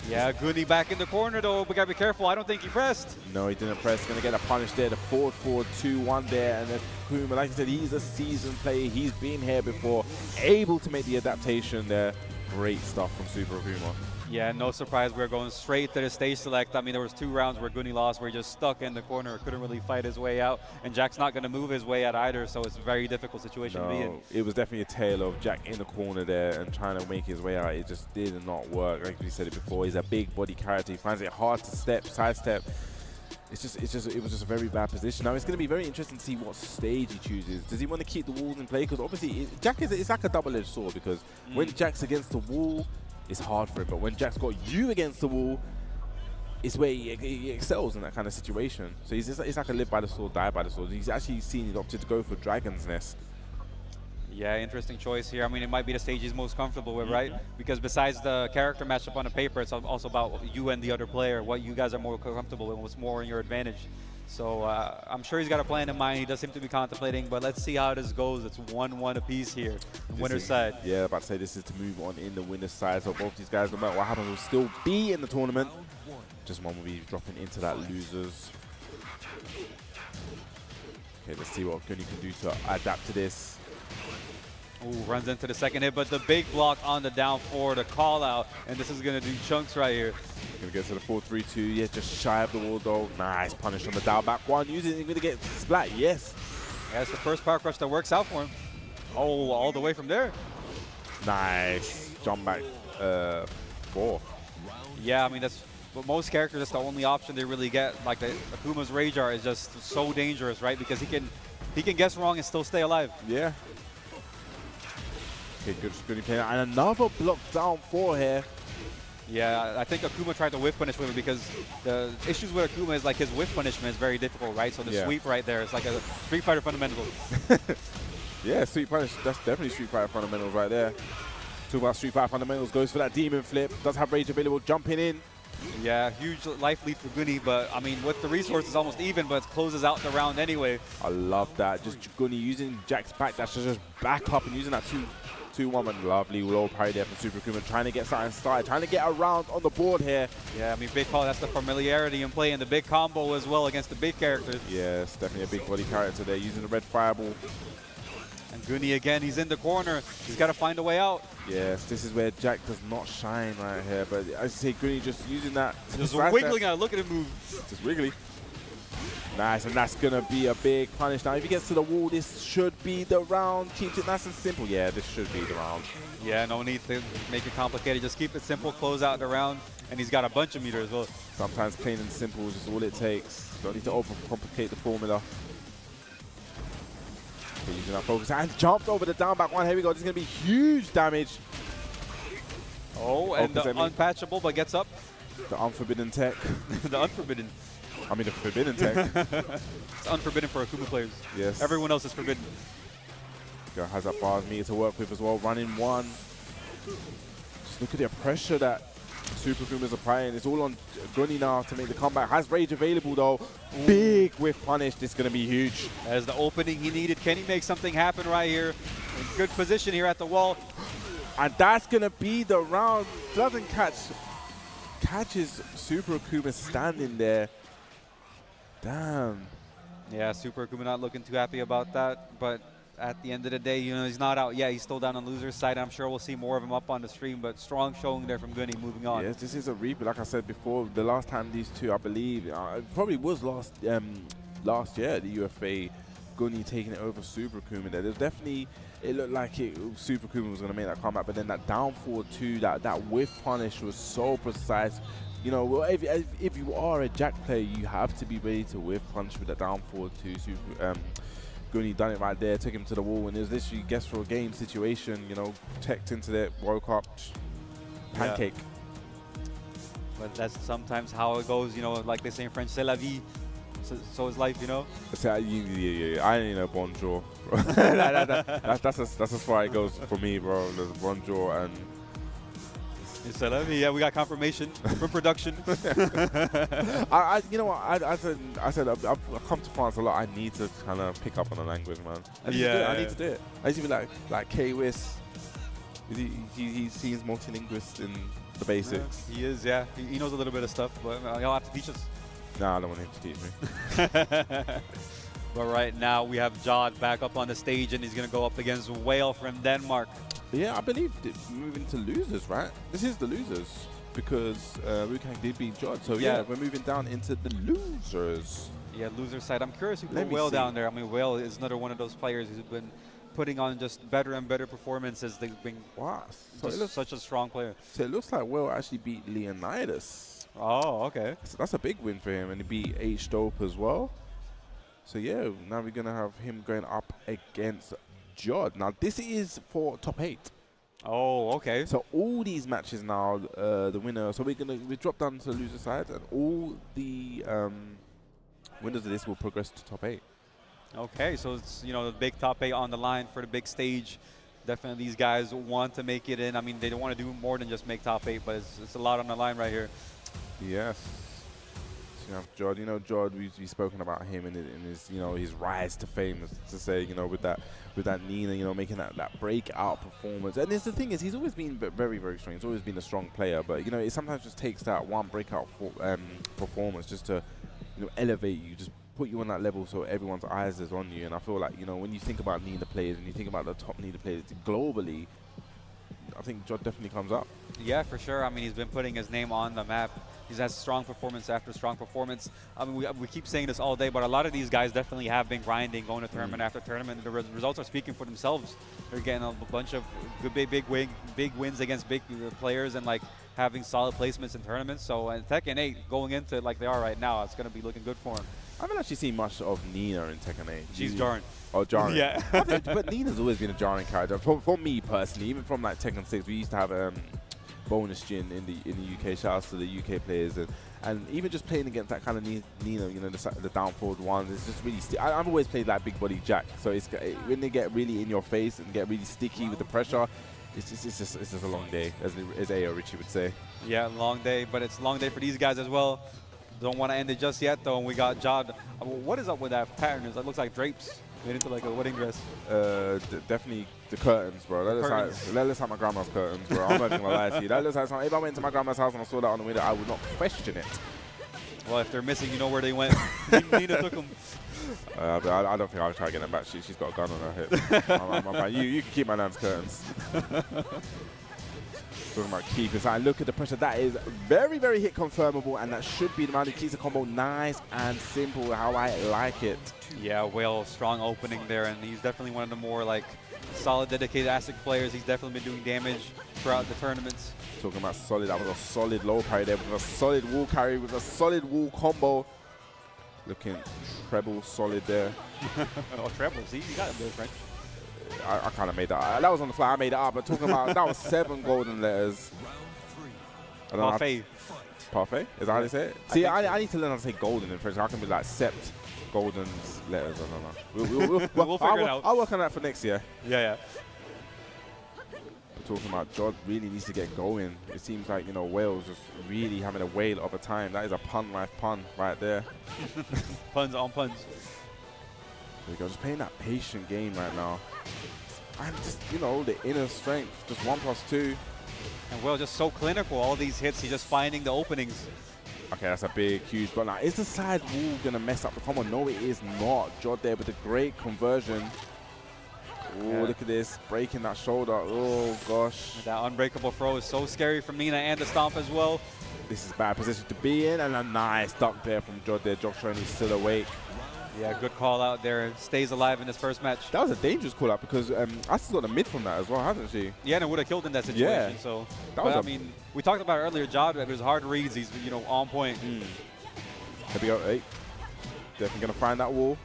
Yeah, Guni back in the corner though. We got to be careful. I don't think he pressed. No, he didn't press. Going to get a punish there. The forward 2-1 there. And then Akuma, like I said, he's a seasoned player. He's been here before. Able to make the adaptation there. Great stuff from Super Akuma. Yeah, no surprise. We're going straight to the stage select. I mean, there was 2 rounds where Guni lost, where he just stuck in the corner, couldn't really fight his way out. And Jack's not going to move his way out either, so it's a very difficult situation to be in. It was definitely a tale of Jack in the corner there and trying to make his way out. It just did not work. Like we said it before, he's a big body character. He finds it hard to sidestep. It was just a very bad position. Now it's going to be very interesting to see what stage he chooses. Does he want to keep the walls in play? Because obviously, Jack it's like a double-edged sword. Because when Jack's against the wall, it's hard for him. But when Jack's got you against the wall, it's where he excels in that kind of situation. So it's like a live by the sword, die by the sword. He's actually seen he opted to go for Dragon's Nest. Yeah, interesting choice here. I mean, it might be the stage he's most comfortable with, right? Because besides the character matchup on the paper, it's also about you and the other player, what you guys are more comfortable with, what's more in your advantage. So I'm sure he's got a plan in mind. He does seem to be contemplating, but let's see how this goes. It's 1-1 apiece here, the winner's side. Yeah, about to say this is to move on in the winner's side. So both these guys, no matter what happens, will still be in the tournament. Just one will be dropping into that losers. Okay, let's see what Guni can do to adapt to this. Ooh, runs into the second hit, but the big block on the down four, the call out, and this is going to do chunks right here. Gonna get to the 4-3-2, yeah, just shy of the wall though. Nice punish on the down back one, using it, gonna get splat, yes. Yeah, it's the first power crush that works out for him. Oh, all the way from there. Nice, jump back 4. Yeah, I mean, that's what most characters, that's the only option they really get. Like the Akuma's Rage Art is just so dangerous, right? Because he can guess wrong and still stay alive. Yeah. Okay, good play. And another block down 4 here. Yeah, I think Akuma tried to whiff punish with him because the issues with Akuma is like his whiff punishment is very difficult, right? So the sweep right there is like a Street Fighter fundamental. Yeah, sweep punish, that's definitely Street Fighter fundamentals right there. Talk about Street Fighter fundamentals, goes for that demon flip, does have rage available, jumping in. Yeah, huge life lead for Guni, but I mean, with the resources almost even, but it closes out the round anyway. I love that. Just Guni using Jack's back dash to just back up and using that 2-1, lovely low parry there from Super Akuma, trying to get something started, trying to get around on the board here. Yeah, I mean, big call, that's the familiarity in play and the big combo as well against the big characters. Yes, definitely a big body character there, using the red fireball. And Guni again, he's in the corner. He's got to find a way out. Yes, this is where Jack does not shine right here, but I say Guni just using that. Just wiggling out, look at him move. Just wiggly. Nice, and that's going to be a big punish. Now, if he gets to the wall, this should be the round. Keeps it nice and simple. Yeah, this should be the round. Yeah, no need to make it complicated. Just keep it simple, close out the round, and he's got a bunch of meter as well. Sometimes plain and simple is just all it takes. Don't need to overcomplicate the formula. Okay, using that focus, and jumps over the down back one. Here we go. This is going to be huge damage. Oh, and the unpatchable, but gets up. The unforbidden tech. The unforbidden. I mean, the forbidden tech. It's unforbidden for Akuma players. Yes. Everyone else is forbidden. Girl has that bars meter to work with as well. Running one. Just look at the pressure that Super Akuma is applying. It's all on Guni now to make the comeback. Has rage available though. Ooh. Big whiff punish. This is going to be huge. That is the opening he needed. Can he make something happen right here? In good position here at the wall. And that's going to be the round. Doesn't catches Super Akuma standing there. Damn. Yeah, Super Akuma not looking too happy about that. But at the end of the day, you know, he's not out. Yeah, he's still down on the loser's side. I'm sure we'll see more of him up on the stream. But strong showing there from Gunny moving on. Yes, this is a repeat. Like I said before, the last time these two, I believe, it probably was last year, the UFA, Gunny taking it over Super Akuma. There's definitely, it looked like Super Akuma was going to make that comeback, but then that down forward two, that whiff punish was so precise. You know, well, if you are a Jack player, you have to be ready to whiff punch with the down forward two. Gunny done it right there, took him to the wall, and it was literally guess for a game situation. You know, teched into there, woke up, pancake. Yeah. But that's sometimes how it goes. You know, like they say in French, c'est la vie. So is life, you know. Yeah, I ain't know bonjour. That's as far it goes for me, bro. There's bonjour and. Yeah, we got confirmation from production. You know what? I said I've come to France a lot. I need to kind of pick up on the language, man. I need to do it. I used to be like K-Wiss. He seems multilinguist in the basics. Yeah, he is, yeah. He knows a little bit of stuff, but he'll have to teach us. Nah, I don't want him to teach me. But right now we have Jodd back up on the stage, and he's going to go up against Whale from Denmark. Yeah, I believe moving to losers, right? This is the losers because Kang did beat Jodd. So yeah, we're moving down into the losers. Yeah, loser side. I'm curious who put Whale down there. I mean, Whale is another one of those players who's been putting on just better and better performances. They've been such a strong player. So it looks like Whale actually beat Leonidas. Oh, okay. So that's a big win for him, and he beat H-Dope as well. So yeah, now we're gonna have him going up against Jodd. Now this is for top 8. Oh, okay. So all these matches now, the winner. So we drop down to the loser side, and all the winners of this will progress to top 8. Okay, so it's, you know, the big top 8 on the line for the big stage. Definitely these guys want to make it in. I mean, they don't want to do more than just make top 8, but it's a lot on the line right here. Yes. So you have Jodd. You know, Jodd, we've spoken about him in his, you know, his rise to fame, to say, you know, with that Nina, you know, making that breakout performance. And the thing is, he's always been very, very strong. He's always been a strong player, but you know, it sometimes just takes that one breakout performance just to, you know, elevate you, just put you on that level so everyone's eyes is on you. And I feel like, you know, when you think about Nina players and you think about the top Nina players globally, I think Jodd definitely comes up. Yeah, for sure. I mean, he's been putting his name on the map. He's had strong performance after strong performance. I mean, we keep saying this all day, but a lot of these guys definitely have been grinding, going to tournament after tournament. The results are speaking for themselves. They're getting a bunch of good, big wins against big players and like having solid placements in tournaments. So in Tekken 8, going into it like they are right now, it's going to be looking good for him. I haven't actually seen much of Nina in Tekken 8. She's jarring. Oh, jarring. Yeah. But Nina's always been a jarring character. For me personally, even from like Tekken 6, we used to have bonus Jin in the UK. Shout outs to the UK players, and even just playing against that kind of Nina, you know, the down forward ones, it's just really. I've always played like big body Jack, so when they get really in your face and get really sticky with the pressure, it's just a long day, as A.O. Richie would say. Yeah, long day, but it's a long day for these guys as well. Don't want to end it just yet, though. And we got Jodd. What is up with that pattern? It looks like drapes made into like a wedding dress. Definitely the curtains, bro. That looks like my grandma's curtains, bro. I'm not even gonna lie to you. That looks like something. If I went to my grandma's house and I saw that on the window, I would not question it. Well, if they're missing, you know where they went. Nina took them. I don't think I'll try to get them back. She's got a gun on her hip. You can keep my nan's curtains. Talking about keepers, I look at the pressure. That is very, very hit confirmable, and that should be the amount of keys of combo. Nice and simple, how I like it. Yeah, Whale, strong opening there, and he's definitely one of the more like solid, dedicated ASIC players. He's definitely been doing damage throughout the tournaments. Talking about solid, that was a solid low parry there with a solid wall carry, with a solid wall combo. Looking treble solid there. Oh, treble, see, you got it there, French. I kind of made that. That was on the fly. I made it up. But talking about that was 7 golden letters. Parfait. Parfait? Is that how they say it? See, I need to learn how to say golden in French. I can be like sept golden letters. I don't know. We'll figure it out. I'll work on that for next year. Yeah. We're talking about Jodd really needs to get going. It seems like, you know, Wales just really having a whale of a time. That is a pun life pun right there. Puns on puns. There we go. Just playing that patient game right now. And just, you know, the inner strength, just 1+2. And Will just so clinical, all these hits, he's just finding the openings. Okay, that's a big, huge, but now, is the side wall going to mess up the combo? No, it is not. Jodd there with a great conversion. Oh, look at this, breaking that shoulder. Oh, gosh. That unbreakable throw is so scary from Nina, and the stomp as well. This is a bad position to be in, and a nice duck there from Jodd there. Jodd showing he's still awake. Yeah, good call out there. Stays alive in this first match. That was a dangerous call out because Asuka's got a mid from that as well, hasn't she? Yeah, and it would have killed in that situation. Yeah. So, I mean, we talked about it earlier, Jodd, it was hard reads. He's, you know, on point. Here we go. Hey, definitely going to find that wall.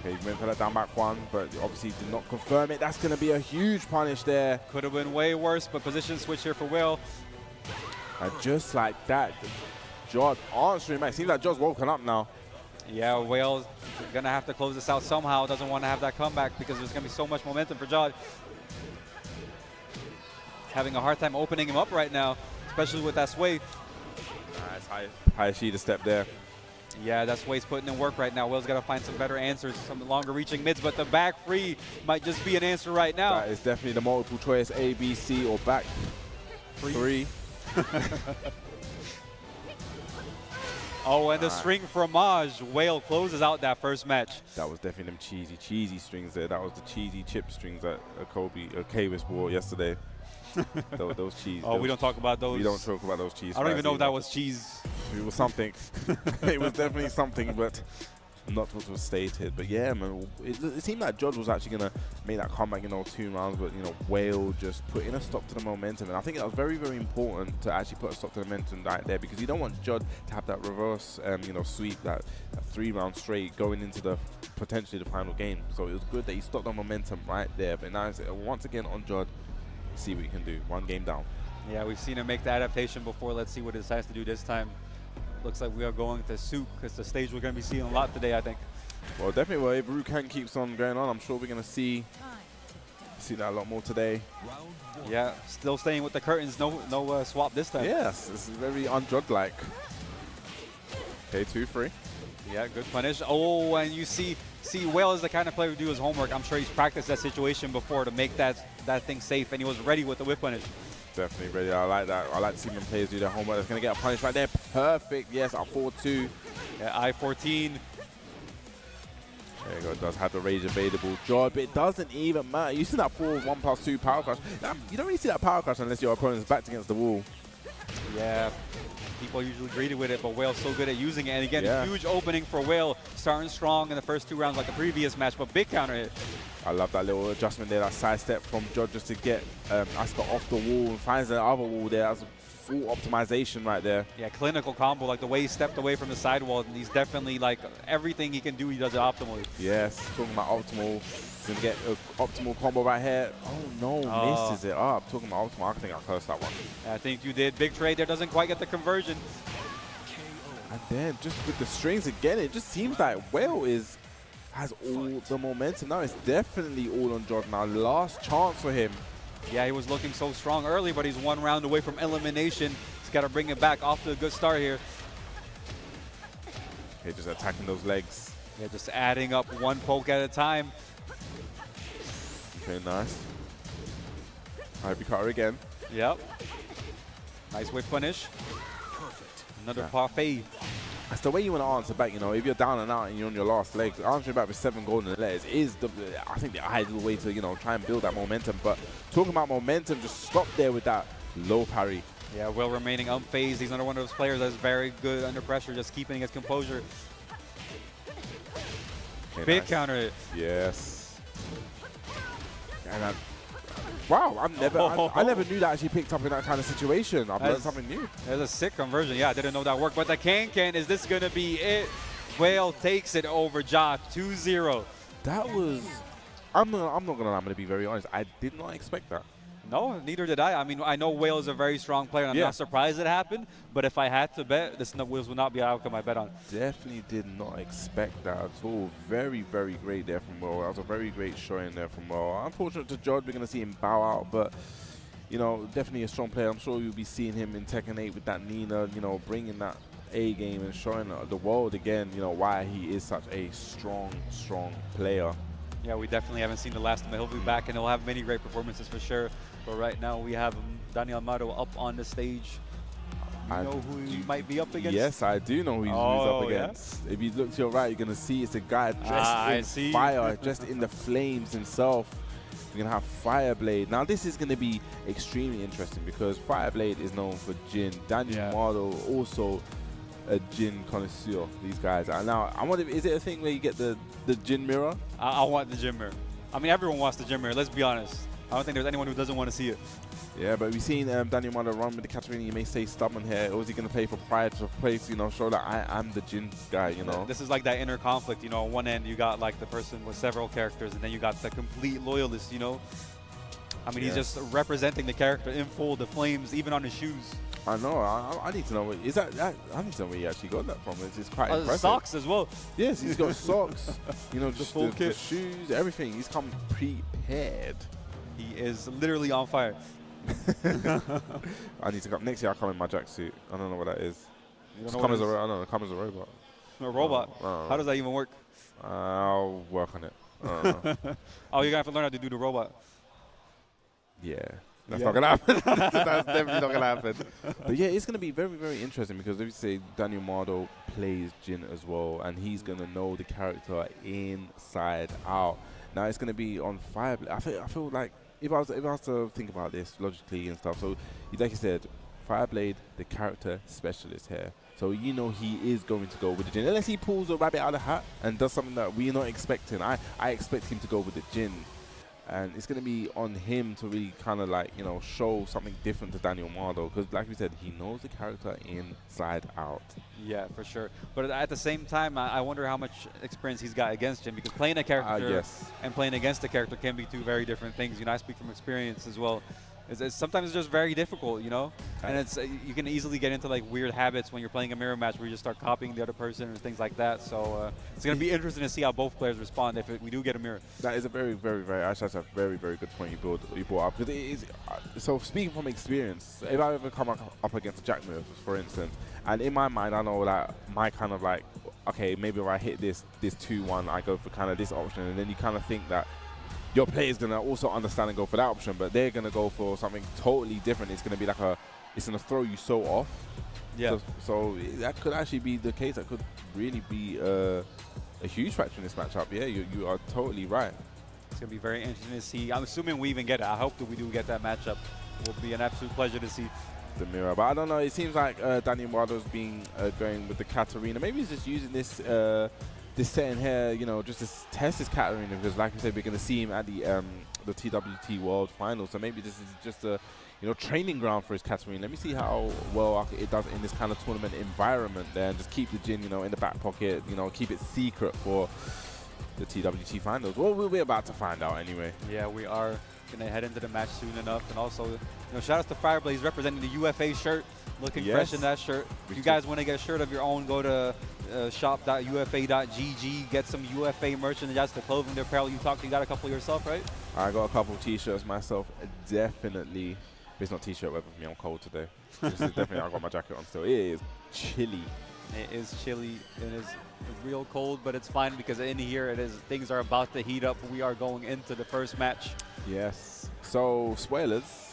Okay, he went for that down back one, but obviously did not confirm it. That's going to be a huge punish there. Could have been way worse, but position switch here for Will. And just like that, Jodd answering back. Seems like Jodd's woken up now. Yeah, Wales going to have to close this out somehow. Doesn't want to have that comeback because there's going to be so much momentum for Jodd. Having a hard time opening him up right now, especially with that sway. Nice high Shida step there. Yeah, that sway's putting in work right now. Will's got to find some better answers, some longer reaching mids, but the back free might just be an answer right now. That is definitely the multiple choice, A, B, C, or back three. Oh, and the string fromage. Whale closes out that first match. That was definitely them cheesy strings there. That was the cheesy chip strings that Kavis wore yesterday. those cheese. Oh, we don't talk about those. We don't talk about those cheese. I don't even know if that was cheese. It was something. It was definitely something, but not what was stated. But yeah, man, it seemed like Jodd was actually going to make that comeback, you know, 2 rounds, but, you know, Whale just putting a stop to the momentum. And I think that was very, very important to actually put a stop to the momentum right there, because you don't want Jodd to have that reverse, you know, sweep, that 3 rounds straight going into the potentially the final game. So it was good that he stopped the momentum right there. But now it's once again on Jodd. See what he can do. 1 game down. Yeah, we've seen him make the adaptation before. Let's see what he decides to do this time. Looks like we are going to Souk because the stage we're going to be seeing a lot today, I think. Well, definitely. Well, if Kang keeps on going on, I'm sure we're going to see that a lot more today. Yeah, still staying with the curtains. No swap this time. Yes, this is very un-Jodd-like. Okay, 2-3. Yeah, good punish. Oh, and you see Whale is the kind of player who do his homework. I'm sure he's practiced that situation before to make that thing safe, and he was ready with the whip punish. Definitely ready. I like that. I like to see when players do their homework. That's going to get a punish right there. Perfect. Yes, a 4-2. Yeah, I-14. There you go. It does have the rage available. Jodd, but it doesn't even matter. You see that 4-1+2 power crush. You don't really see that power crush unless your opponent's backed against the wall. Yeah. People usually greeted with it, but Whale's so good at using it. And again, huge opening for Whale, starting strong in the first 2 rounds like the previous match, but big counter hit. I love that little adjustment there, that side step from Jodd just to get Asuka off the wall and finds the other wall there. That's full optimization right there. Yeah, clinical combo, like the way he stepped away from the sidewall. And he's definitely, like, everything he can do, he does it optimally. Yes, talking about optimal. He's going to get an optimal combo right here. Oh, no, misses it up. Talking about optimal, I think I cursed that one. I think you did. Big trade there, doesn't quite get the conversion. And then just with the strings again, it just seems like Whale has all the momentum. Now it's definitely all on Jodd now. Last chance for him. Yeah, he was looking so strong early, but he's 1 round away from elimination. He's got to bring it back. Off to a good start here. Okay, just attacking those legs. Yeah, just adding up 1 poke at a time. Okay, nice. Ivy cutter again. Yep. Nice whip punish. Perfect. Another parfait. That's the way you want to answer back, you know. If you're down and out and you're on your last legs, answering back with 7 golden letters is, I think, the ideal way to, you know, try and build that momentum. But talking about momentum, just stop there with that low parry. Yeah, Will remaining unfazed. He's another one of those players that's very good under pressure, just keeping his composure. Okay, big nice counter hit. Yes. And wow, I never knew that actually picked up in that kind of situation. I've learned something new. There's a sick conversion. Yeah, I didn't know that worked. But the Kang, is this going to be it? Whale takes it over Jodd, 2-0. That was, I'm not going to lie, I'm going to be very honest. I did not expect that. No, neither did I. I mean, I know Whale is a very strong player, and I'm not surprised it happened. But if I had to bet, this Wheels would not be an outcome I bet on. Definitely did not expect that at all. Very, very great there from Will. That was a very great showing there from Will. Unfortunate to Jodd, we're going to see him bow out, but, you know, definitely a strong player. I'm sure you'll be seeing him in Tekken 8 with that Nina, you know, bringing that A game and showing the world again, you know, why he is such a strong, strong player. Yeah, we definitely haven't seen the last of him. He'll be back, and he'll have many great performances for sure. But right now, we have Danielmado up on the stage. You know who he might be up against? Yes, I do know who he's up against. Yeah? If you look to your right, you're going to see it's a guy dressed in fire, dressed in the flames himself. You're going to have Fireblade. Now, this is going to be extremely interesting because Fireblade is known for Jin. Danielmado also a Jin connoisseur, these guys. And now, I wonder, is it a thing where you get the Jin mirror? I want the Jin mirror. I mean, everyone wants the Jin mirror, let's be honest. I don't think there's anyone who doesn't want to see it. Yeah, but we've seen Danielmado run with the Katarina. You may stay stubborn here. Or is he going to play for pride, to play, you know, show that I'm the Jin guy, you know? This is like that inner conflict, you know. On one end, you got like the person with several characters, and then you got the complete loyalist, you know? I mean, he's just representing the character in full, the flames, even on his shoes. I know. I need to know. Is that I need to know where he actually got that from. It's quite impressive. Socks as well. Yes, he's got socks. You know, just the shoes, everything. He's come prepared. He is literally on fire. I need to come next year. I'll come in my jacksuit. I don't know what that is. Come as a robot. A robot? How does that even work? I'll work on it. Oh, you're gonna have to learn how to do the robot. Yeah. That's not going to happen. That's definitely not going to happen. But yeah, it's going to be very, very interesting because if you say Danielmado plays Jin as well, and he's going to know the character inside out. Now it's going to be on Fireblade. I feel like if I was to think about this logically and stuff, so like you said, Fireblade, the character specialist here. So you know he is going to go with the Jin. Unless he pulls a rabbit out of the hat and does something that we're not expecting. I expect him to go with the Jin. And it's going to be on him to really kind of like, you know, show something different to Danielmado. Because like we said, he knows the character inside out. Yeah, for sure. But at the same time, I wonder how much experience he's got against him. Because playing a character and playing against a character can be two very different things. You know, I speak from experience as well. Sometimes it's just very difficult, you know? And it's you can easily get into like weird habits when you're playing a mirror match where you just start copying the other person and things like that. So it's going to be interesting to see how both players respond if we do get a mirror. That is a very, very, very, actually that's a very, very good point you brought up. Because it is, so speaking from experience, if I ever come up against a Jack move, for instance, and in my mind I know that my kind of like, okay, maybe if I hit this 2-1, I go for kind of this option, and then you kind of think that your player is going to also understand and go for that option, but they're going to go for something totally different. It's going to be like it's going to throw you so off. Yeah. So that could actually be the case. That could really be a huge factor in this matchup. Yeah, you are totally right. It's going to be very interesting to see. I'm assuming we even get it. I hope that we do get that matchup. It will be an absolute pleasure to see. The mirror. But I don't know. It seems like Danielmado's been going with the Katarina. Maybe he's just using this setting here, you know, just to test his Katarina, because like we said, we're going to see him at the TWT World Finals. So maybe this is just a, you know, training ground for his Katarina. Let me see how well it does in this kind of tournament environment there, and just keep the Jin, you know, in the back pocket, you know, keep it secret for the TWT Finals. Well, we're about to find out anyway. Yeah, we are going to head into the match soon enough. And also, you know, shout out to Fireblade. He's representing the UFA shirt, looking fresh in that shirt. If you guys want to get a shirt of your own, go to shop.ufa.gg, get some UFA merchandise, the clothing, the apparel. You got a couple yourself, right? I got a couple of t-shirts myself, definitely. But it's not t-shirt weather for me, I'm cold today. Definitely, I got my jacket on still. It is chilly. It is chilly. It is real cold, but it's fine because in here things are about to heat up. We are going into the first match. Yes. So, spoilers.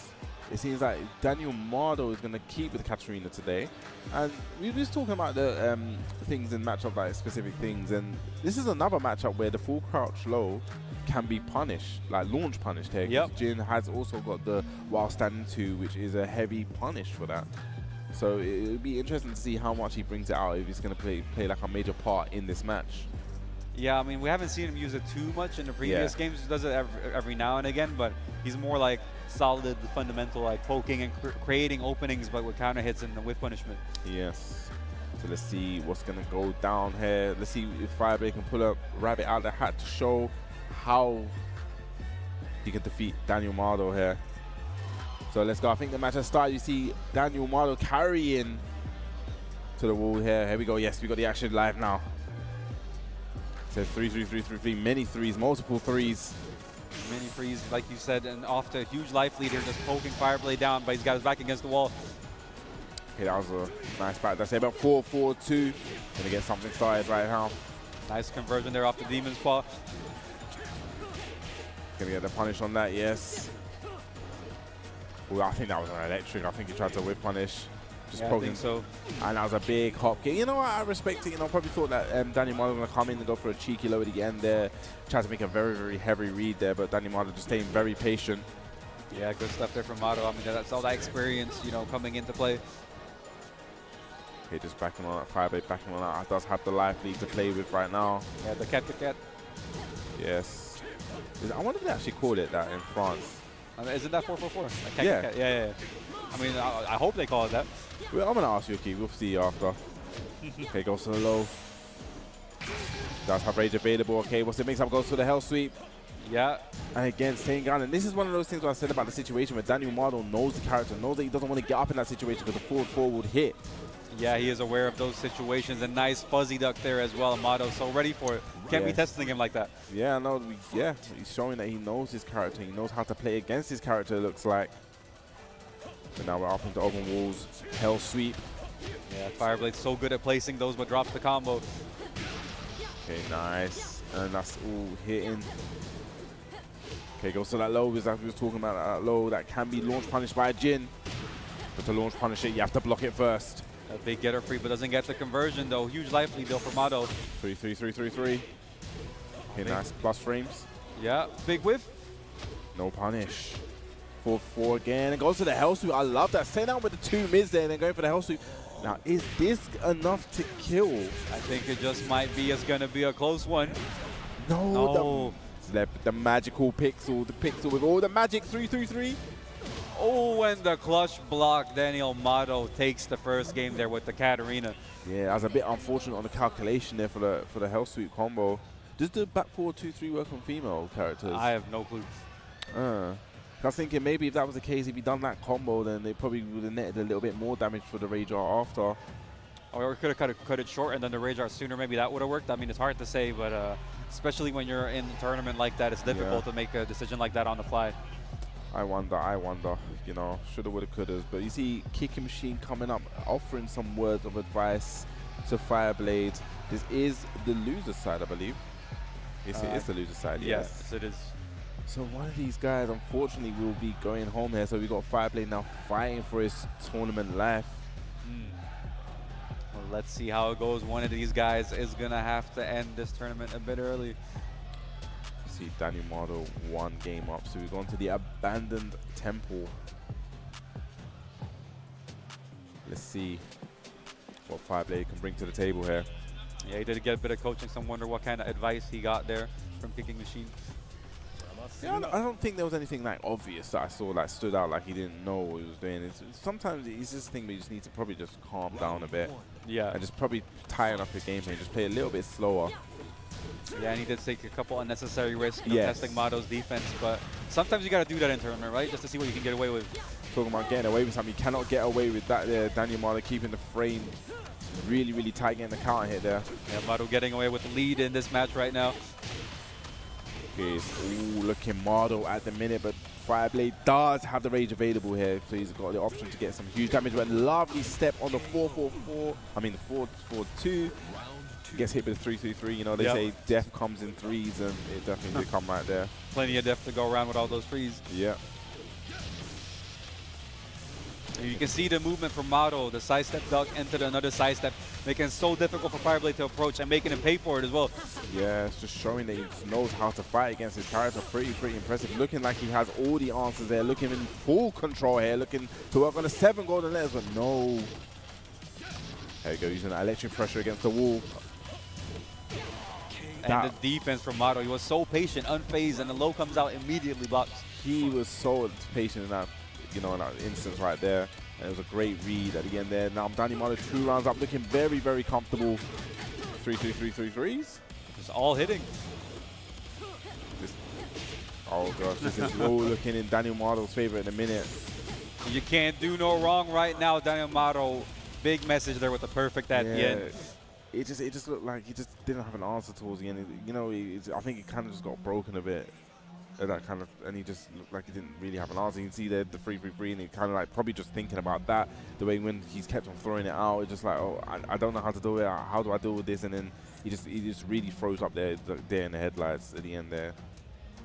It seems like Danielmado is going to keep with Katarina today. And we were just talking about the things in matchup, like specific things. And this is another matchup where the full crouch low can be punished, like launch punished here. Yep. Jin has also got the while standing 2, which is a heavy punish for that. So it would be interesting to see how much he brings it out if he's going to play like a major part in this match. Yeah, I mean, we haven't seen him use it too much in the previous games. He does it every now and again, but he's more like solid, fundamental, like poking and creating openings, but with counter hits and with punishment. Yes. So let's see what's going to go down here. Let's see if Fireblade can pull a rabbit out of the hat to show how he can defeat Danielmado here. So let's go. I think the match has started. You see Danielmado carrying to the wall here. Here we go. Yes, we got the action live now. Says 3-3-3-3-3. Many threes, multiple threes. Many threes, like you said, and off to a huge life leader, just poking Fireblade down, but he's got his back against the wall. Okay, that was a nice back. That's about 4-4-2. Gonna get something started right now. Nice conversion there off the Demon's Paw. Gonna get the punish on that, yes. Well, I think that was an electric. I think he tried to whip punish. Just I think so. And that was a big hop kick. You know what? I respect it. You know, probably thought that Danielmado was going to come in and go for a cheeky low at the end there. Tried to make a very, very heavy read there, but Danielmado just staying very patient. Yeah, good stuff there from Mado. I mean, that's all that experience, you know, coming into play. Okay, just backing on that Fireblade, backing on that. Does have the life lead to play with right now. Yeah, the cat. Yes. I wonder if they actually called it that in France. Isn't that 444? Yeah. Yeah. I mean, I hope they call it that. Well, I'm going to ask you, Yuki. We'll see you after. Okay, goes to the low. Does have rage available. Okay, what's it? Mix up, goes to the hell sweep. Yeah. And again, staying grounded. And this is one of those things where I said about the situation where Danielmado knows the character, knows that he doesn't want to get up in that situation because the forward would hit. Yeah, he is aware of those situations. A nice fuzzy duck there as well. Mado so ready for it. Can't be testing him like that. Yeah, no, yeah. He's showing that he knows his character. He knows how to play against his character, it looks like. So now we're up into open walls. Hell sweep. Yeah, Fireblade's so good at placing those, but drops the combo. Okay, nice. And that's all hitting. Okay, goes to that low. Like we was talking about that low that can be launch punished by a Jin. But to launch punish it, you have to block it first. A big getter free, but doesn't get the conversion though. Huge life lead though for Mado. 3-3-3-3-3. Okay, nice plus frames. Yeah, big whiff. No punish. 4-4 again, and goes to the hell sweep. I love that. Setting out with the two mids there and then going for the hell sweep. Now, is this enough to kill? I think it just might be. It's going to be a close one. No. The magical pixel. The pixel with all the magic. 3-3-3. Oh, and the clutch block. Danielmado takes the first game there with the Katarina. Yeah, that was a bit unfortunate on the calculation there for the hell sweep combo. Does the back 4-2-3 work on female characters? I have no clue. I was thinking maybe if that was the case, if he done that combo, then they probably would have netted a little bit more damage for the Rage Art after. Or we could have cut it short and then the Rage Art sooner. Maybe that would have worked. I mean, it's hard to say, but especially when you're in a tournament like that, it's difficult to make a decision like that on the fly. I wonder, you know, shoulda, woulda, coulda. But you see Kicking Machine coming up, offering some words of advice to Fireblade. This is the loser side, I believe. Yes, it is the loser side, yes, it is. So one of these guys, unfortunately, will be going home here. So we got Fireblade now fighting for his tournament life. Well, let's see how it goes. One of these guys is going to have to end this tournament a bit early. See Danielmado one game up. So we've gone to the abandoned temple. Let's see what Fireblade can bring to the table here. Yeah, he did get a bit of coaching. So I wonder what kind of advice he got there from Kicking Machine. Yeah, I don't think there was anything like obvious that I saw that stood out like he didn't know what he was doing. Sometimes it's just a thing where you just need to probably just calm down a bit. Yeah. And just probably tighten up your gameplay, just play a little bit slower. Yeah, and he did take a couple unnecessary risks, testing Mado's defense, but sometimes you got to do that in tournament, right? Just to see what you can get away with. Talking about getting away with something, you cannot get away with that there. Danielmado keeping the frame really, really tight, getting the counter hit there. Yeah, Mado getting away with the lead in this match right now. Okay, looking Mado at the minute, but Fireblade does have the rage available here, so he's got the option to get some huge damage. But lovely step on the 4-4-4, I mean the 4-4-2. Gets hit with the 3-3-3. You know, they say death comes in threes, and it definitely did come right there. Plenty of death to go around with all those threes. Yeah. You can see the movement from Mado, the sidestep duck into another sidestep, making it so difficult for Fireblade to approach and making him pay for it as well. Yeah, it's just showing that he knows how to fight against his character. Pretty impressive. Looking like he has all the answers there, looking in full control here, looking to work on the 7 golden letters, but no. There you go, using that electric pressure against the wall. And the defense from Mado, he was so patient, unfazed, and the low comes out immediately blocks. He was so patient in that, you know, in that instance right there. And it was a great read at the end there. Now Danielmado 2 rounds up, looking very, very comfortable. 3-3-3-3-3s. Just all hitting. Oh gosh, this is low looking in Danielmado's favor in a minute. You can't do no wrong right now, Danielmado. Big message there with the perfect at the end. It just looked like he just didn't have an answer towards the end. You know, I think it kind of just got broken a bit. That kind of, and he just looked like he didn't really have an answer. You can see there the 3-3-3, and he kind of like probably just thinking about that. The way when he's kept on throwing it out, it's just like, oh, I don't know how to do it. How do I deal with this? And then he just really froze up there in the headlights at the end there.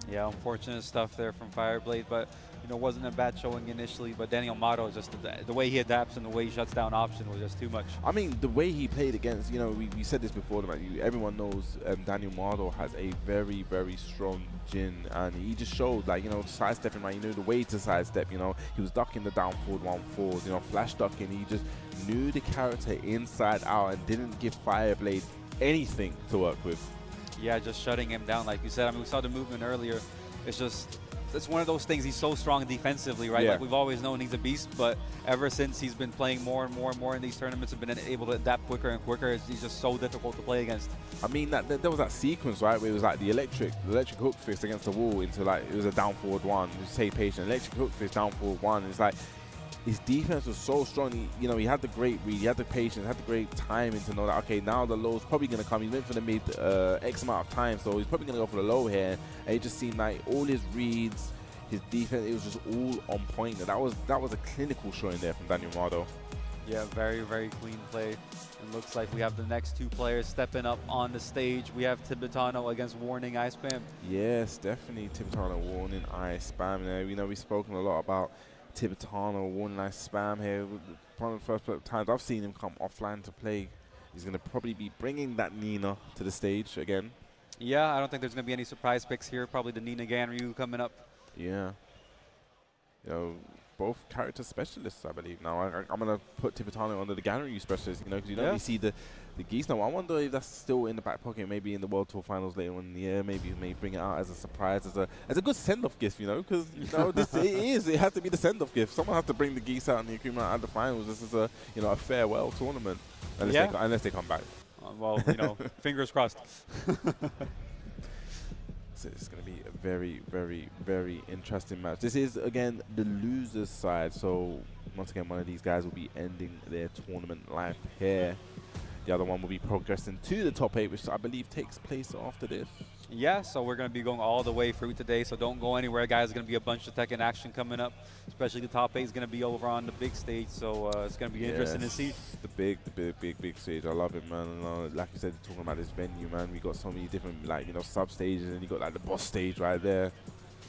Yeah, unfortunate stuff there from Fireblade, but you know, wasn't a bad showing initially. But Danielmado, just the way he adapts and the way he shuts down option was just too much. I mean, the way he played against, you know, we said this before, everyone knows Danielmado has a very, very strong Jin, and he just showed, like, you know, sidestepping, right, you know, the way to sidestep, you know, he was ducking the down forward 1-4s, you know, flash ducking, he just knew the character inside out and didn't give Fireblade anything to work with. Yeah, just shutting him down, like you said. I mean, we saw the movement earlier. It's one of those things. He's so strong defensively, right? Yeah. Like we've always known he's a beast, but ever since he's been playing more and more and more in these tournaments and been able to adapt quicker and quicker, he's just so difficult to play against. I mean, there was that sequence, right, where it was like the electric hook fist against the wall into, like, it was a down forward 1. Stay patient. Electric hook fist down forward 1. It's like his defense was so strong. You know, he had the great read, he had the patience, had the great timing to know that, okay, now the low's probably going to come. He went for the mid X amount of time, so he's probably going to go for the low here. And it just seemed like all his reads, his defense, it was just all on point. And that was a clinical showing there from Danielmado. Yeah, very, very clean play. It looks like we have the next two players stepping up on the stage. We have Tibetano against Hwoarang Ice Spam. Yes, definitely Tibetano, Hwoarang Ice Spam. You know, we've spoken a lot about Tibetano, Hwoarang Ice Spam here. One of the first times I've seen him come offline to play. He's going to probably be bringing that Nina to the stage again. Yeah, I don't think there's going to be any surprise picks here. Probably the Nina Ganryu coming up. Yeah. You know, both character specialists, I believe. Now, I'm going to put Tibetano under the Ganryu specialist, you know, because you don't really see the geese now. I wonder if that's still in the back pocket, maybe in the World Tour Finals later on in the year. Maybe you may bring it out as a surprise, as a good send-off gift, you know, because, you know, it has to be the send-off gift. Someone has to bring the geese out in the Akuma at the finals. This is a farewell tournament, unless they come back. Well, you know, fingers crossed. So it's going to be a very, very, very interesting match. This is, again, the loser's side. So, once again, one of these guys will be ending their tournament life here. The other one will be progressing to the top 8, which I believe takes place after this. Yeah, so we're going to be going all the way through today, so don't go anywhere, guys. There's going to be a bunch of Tekken action coming up, especially the top 8 is going to be over on the big stage, so it's going to be interesting to see. The big stage. I love it, man. And, like you said, talking about this venue, man, we got so many different, like, you know, sub-stages, and you got, like, the boss stage right there.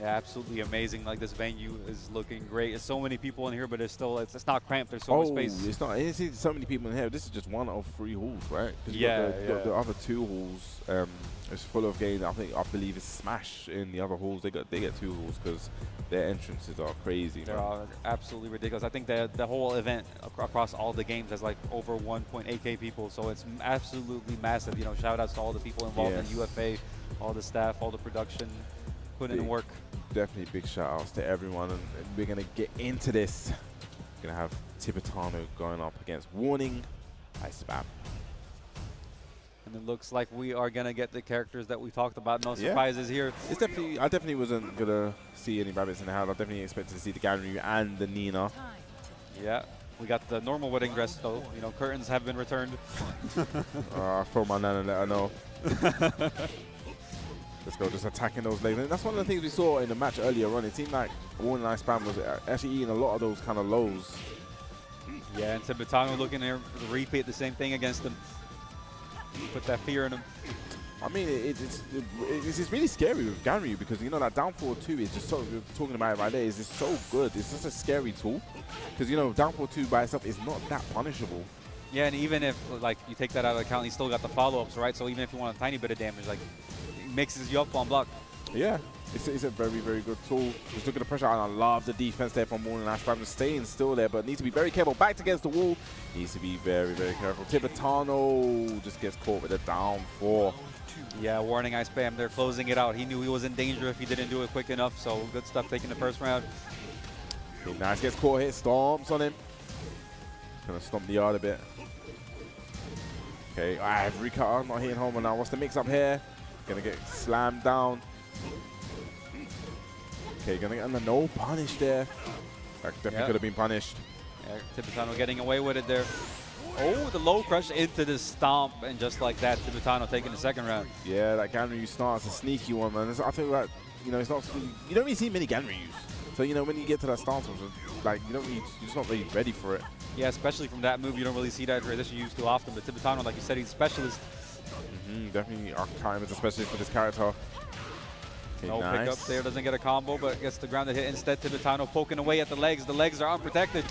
Yeah, absolutely amazing. Like, this venue is looking great. There's so many people in here, but it's still, it's not cramped. There's so much space. It's not. It's so many people in here. This is just one of 3 halls, right? Yeah, you got the other 2 halls. It's full of games. I believe it's Smash in the other halls. They get 2 halls because their entrances are crazy. They are absolutely ridiculous. I think the whole event across all the games has like over 1.8K people, so it's absolutely massive. You know, shout outs to all the people involved in UFA, all the staff, all the production, putting in work. Definitely big shout outs to everyone, and we're gonna get into this. We're gonna have Tibetano going up against Hwoarang Ice Spam. And it looks like we are going to get the characters that we talked about. No surprises here. It's definitely, I definitely wasn't going to see any rabbits in the house. I definitely expected to see the Ganryu and the Nina. Yeah. We got the normal wedding dress, though. You know, curtains have been returned. I throw my nana and let her know. Let's go, just attacking those legs. And that's one of the things we saw in the match earlier on. It seemed like Hwoarang Ice Spam was actually eating a lot of those kind of lows. Yeah, and Tibetano looking to repeat the same thing against them. Put that fear in him. I mean, it's really scary with Ganryu because, you know, that down forward 2 is just so, we're talking about it right there, is just so good. It's just a scary tool because, you know, down forward 2 by itself is not that punishable. Yeah, and even if, like, you take that out of account, you still got the follow-ups, right? So even if you want a tiny bit of damage, like, it mixes you up on block. Yeah, it's a very, very good tool. Just look at the pressure, and I love the defense there from Hwoarang Ice Spam, staying still there, but needs to be very careful. Backed against the wall, needs to be very, very careful. Tibetano just gets caught with a down 4. Yeah, Hwoarang Ice Spam, they're closing it out. He knew he was in danger if he didn't do it quick enough, so good stuff taking the first round. Okay, nice, gets caught here, stomps on him. Gonna stomp the yard a bit. Okay, Ivory Cutter, not hitting home now. What's the mix up here? Gonna get slammed down. Okay, gonna get under no punish there. That definitely could have been punished. Yeah, Tibetano getting away with it there. Oh, the low crush into the stomp, and just like that, Tibetano taking the second round. Yeah, that Ganryu starts a sneaky one, man. I feel like, you know, it's not, you don't really see many Ganryus. So, you know, when you get to that stance, like, you're just not really ready for it. Yeah, especially from that move, you don't really see that transition used too often. But Tibetano, like you said, he's a specialist. Definitely Akouma is a specialist for this character. Okay, no nice. pickup there, doesn't get a combo, but gets the grounded hit instead. Tibetano poking away at the legs. The legs are unprotected.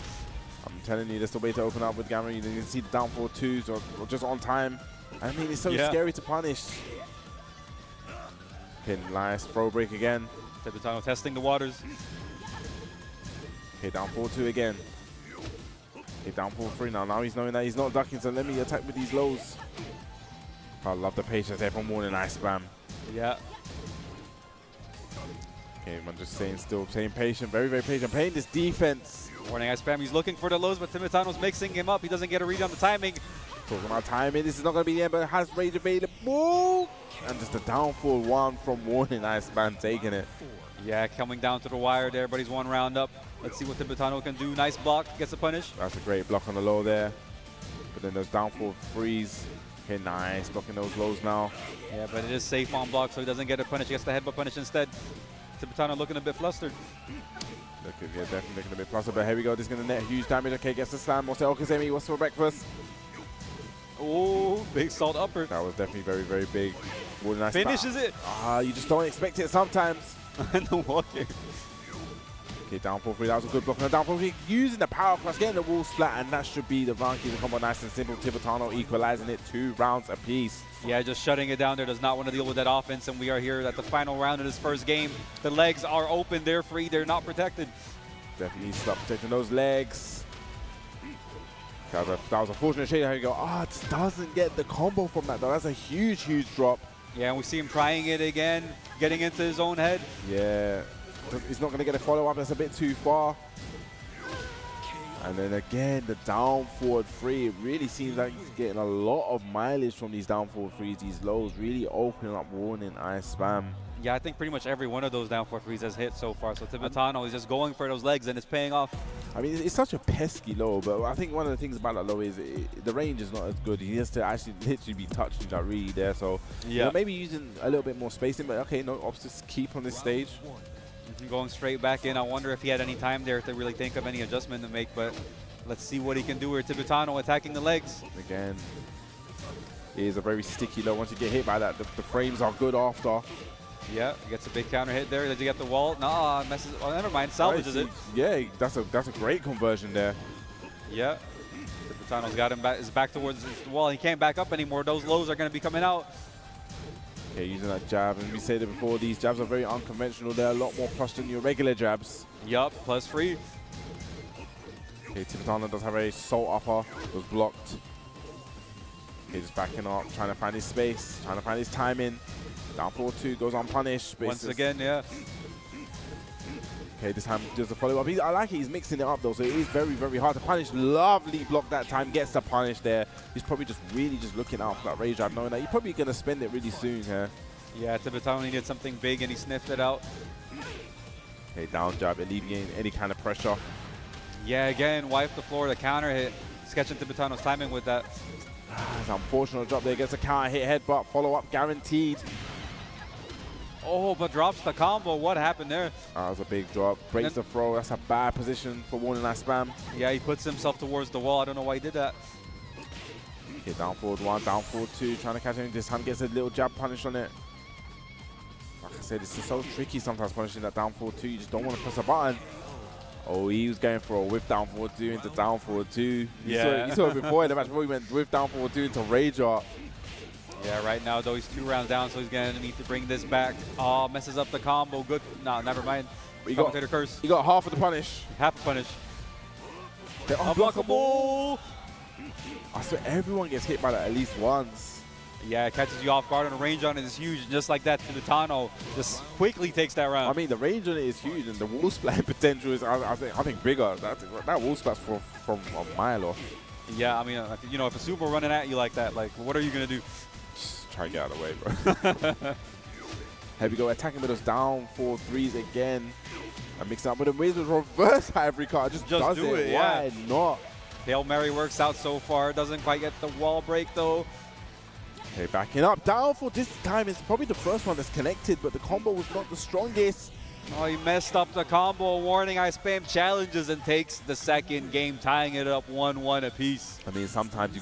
I'm telling you, that's the way to open up with Ganryu. You can see the down 4-2s or just on time. I mean, it's so scary to punish. Okay, nice throw break again. Tibetano testing the waters. Okay, down 4-2 again. Okay, down 4-3 now. Now he's knowing that he's not ducking, so let me attack with these lows. I love the patience there from Warning Ice Spam. Yeah. Okay, I'm just staying still, staying patient, very, very patient, playing this defense. Warning Ice Spam, he's looking for the lows, but Tibetano's mixing him up. He doesn't get a read on the timing. Talking about timing, this is not going to be the end, but it has rage available. And just a downfall one from Warning Ice Spam taking it. Yeah, coming down to the wire there, but he's one round up. Let's see what Tibetano can do. Nice block, gets a punish. That's a great block on the low there. But then those downfall threes. Okay, nice, blocking those lows now. Yeah, but it is safe on block, so he doesn't get a punish. He gets the headbutt punish instead. Tibetano looking a bit flustered. Yeah, definitely looking a bit flustered, but here we go. This is going to net huge damage. Okay, gets the slam. What's the Okazemi? What's for breakfast? Oh, big salt upper. That was definitely very, very big. Nice finishes it. You just don't expect it sometimes. And the walking. Okay, down 4-3. That was a good block. And down 4-3, using the power plus, getting the wall splat, and that should be the round keeper combo. Nice and simple. Tibetano equalizing it 2 rounds apiece. Yeah, just shutting it down there. Does not want to deal with that offense, and we are here at the final round of this first game. The legs are open. They're free. They're not protected. Definitely needs to stop protecting those legs. That was a fortunate shade. How you go, it doesn't get the combo from that, though. That's a huge, huge drop. Yeah, and we see him trying it again, getting into his own head. Yeah. He's not going to get a follow-up. That's a bit too far. And then again, the down forward 3. It really seems like he's getting a lot of mileage from these down forward 3s. These lows really opening up Warning Ice Spam. Yeah, I think pretty much every one of those down 4-3s has hit so far. So Tibetano is just going for those legs, and it's paying off. I mean, it's such a pesky low, but I think one of the things about that low is the range is not as good. He has to actually literally be touching that read there. So yeah, maybe using a little bit more spacing, but okay, no obstacles keep on this stage. Going straight back in. I wonder if he had any time there to really think of any adjustment to make, but let's see what he can do here. Tibetano attacking the legs. Again, it is a very sticky low. Once you get hit by that, the frames are good after. Yeah, gets a big counter hit there. Did you get the wall? Nah, messes. Oh, never mind. Salvages it. Yeah, that's a great conversion there. Yeah. Tibetano's got him back. Is back towards the wall. He can't back up anymore. Those lows are going to be coming out. Okay, using that jab, and we said it before, these jabs are very unconventional. They're a lot more plus than your regular jabs. Yup, plus free. Okay, Tibetano does have a salt upper, was blocked. Okay, just backing up, trying to find his space, trying to find his timing. Down 4-2, goes unpunished. Once again, yeah. Okay, this time does a follow-up. I like it, he's mixing it up though, so it is very, very hard to punish. Lovely block that time, gets the punish there. He's probably just really just looking out for that rage drive, knowing that he's probably going to spend it really soon here. Yeah, Tibetano needed something big and he sniffed it out. Okay, down jab, alleviating any kind of pressure. Yeah, again, wipe the floor, the counter hit. Sketching Tibetano's timing with that. It's an unfortunate drop there, gets a counter hit, headbutt, follow-up guaranteed. Oh, but drops the combo. What happened there? That was a big drop. Breaks the throw. That's a bad position for Warning Ice Spam. Yeah, he puts himself towards the wall. I don't know why he did that. Okay, down forward 1, down forward 2. Trying to catch him. This time gets a little jab punish on it. Like I said, it's just so tricky sometimes punishing that down forward 2. You just don't want to press a button. Oh, he was going for a whip down forward 2 into down forward 2. Yeah. You saw it before in the match before he went whip down forward 2 into rage art. Yeah, right now, though, he's 2 rounds down, so he's going to need to bring this back. Oh, messes up the combo. Good. No, never mind. He got curse. He got half of the punish. Half a punish. They're unblockable. I swear everyone gets hit by that at least once. Yeah, it catches you off guard, and the range on it is huge. Just like that, Tibetano just quickly takes that round. I mean, the range on it is huge, and the wall splat potential is, I think bigger. That wall splat's from a mile off. Yeah, I mean, you know, if a super running at you like that, like, what are you going to do? Just try to get out of the way, bro. Here we go, attacking with those down 4-3s again. And mixing up with a Wiz with reverse every card. Just does do it. Why not? Hail Mary works out so far. Doesn't quite get the wall break, though. Okay, backing up. Down for this time is probably the first one that's connected, but the combo was not the strongest. Oh, he messed up the combo. Warning, I spam challenges and takes the second game, tying it up 1-1 apiece. I mean, sometimes you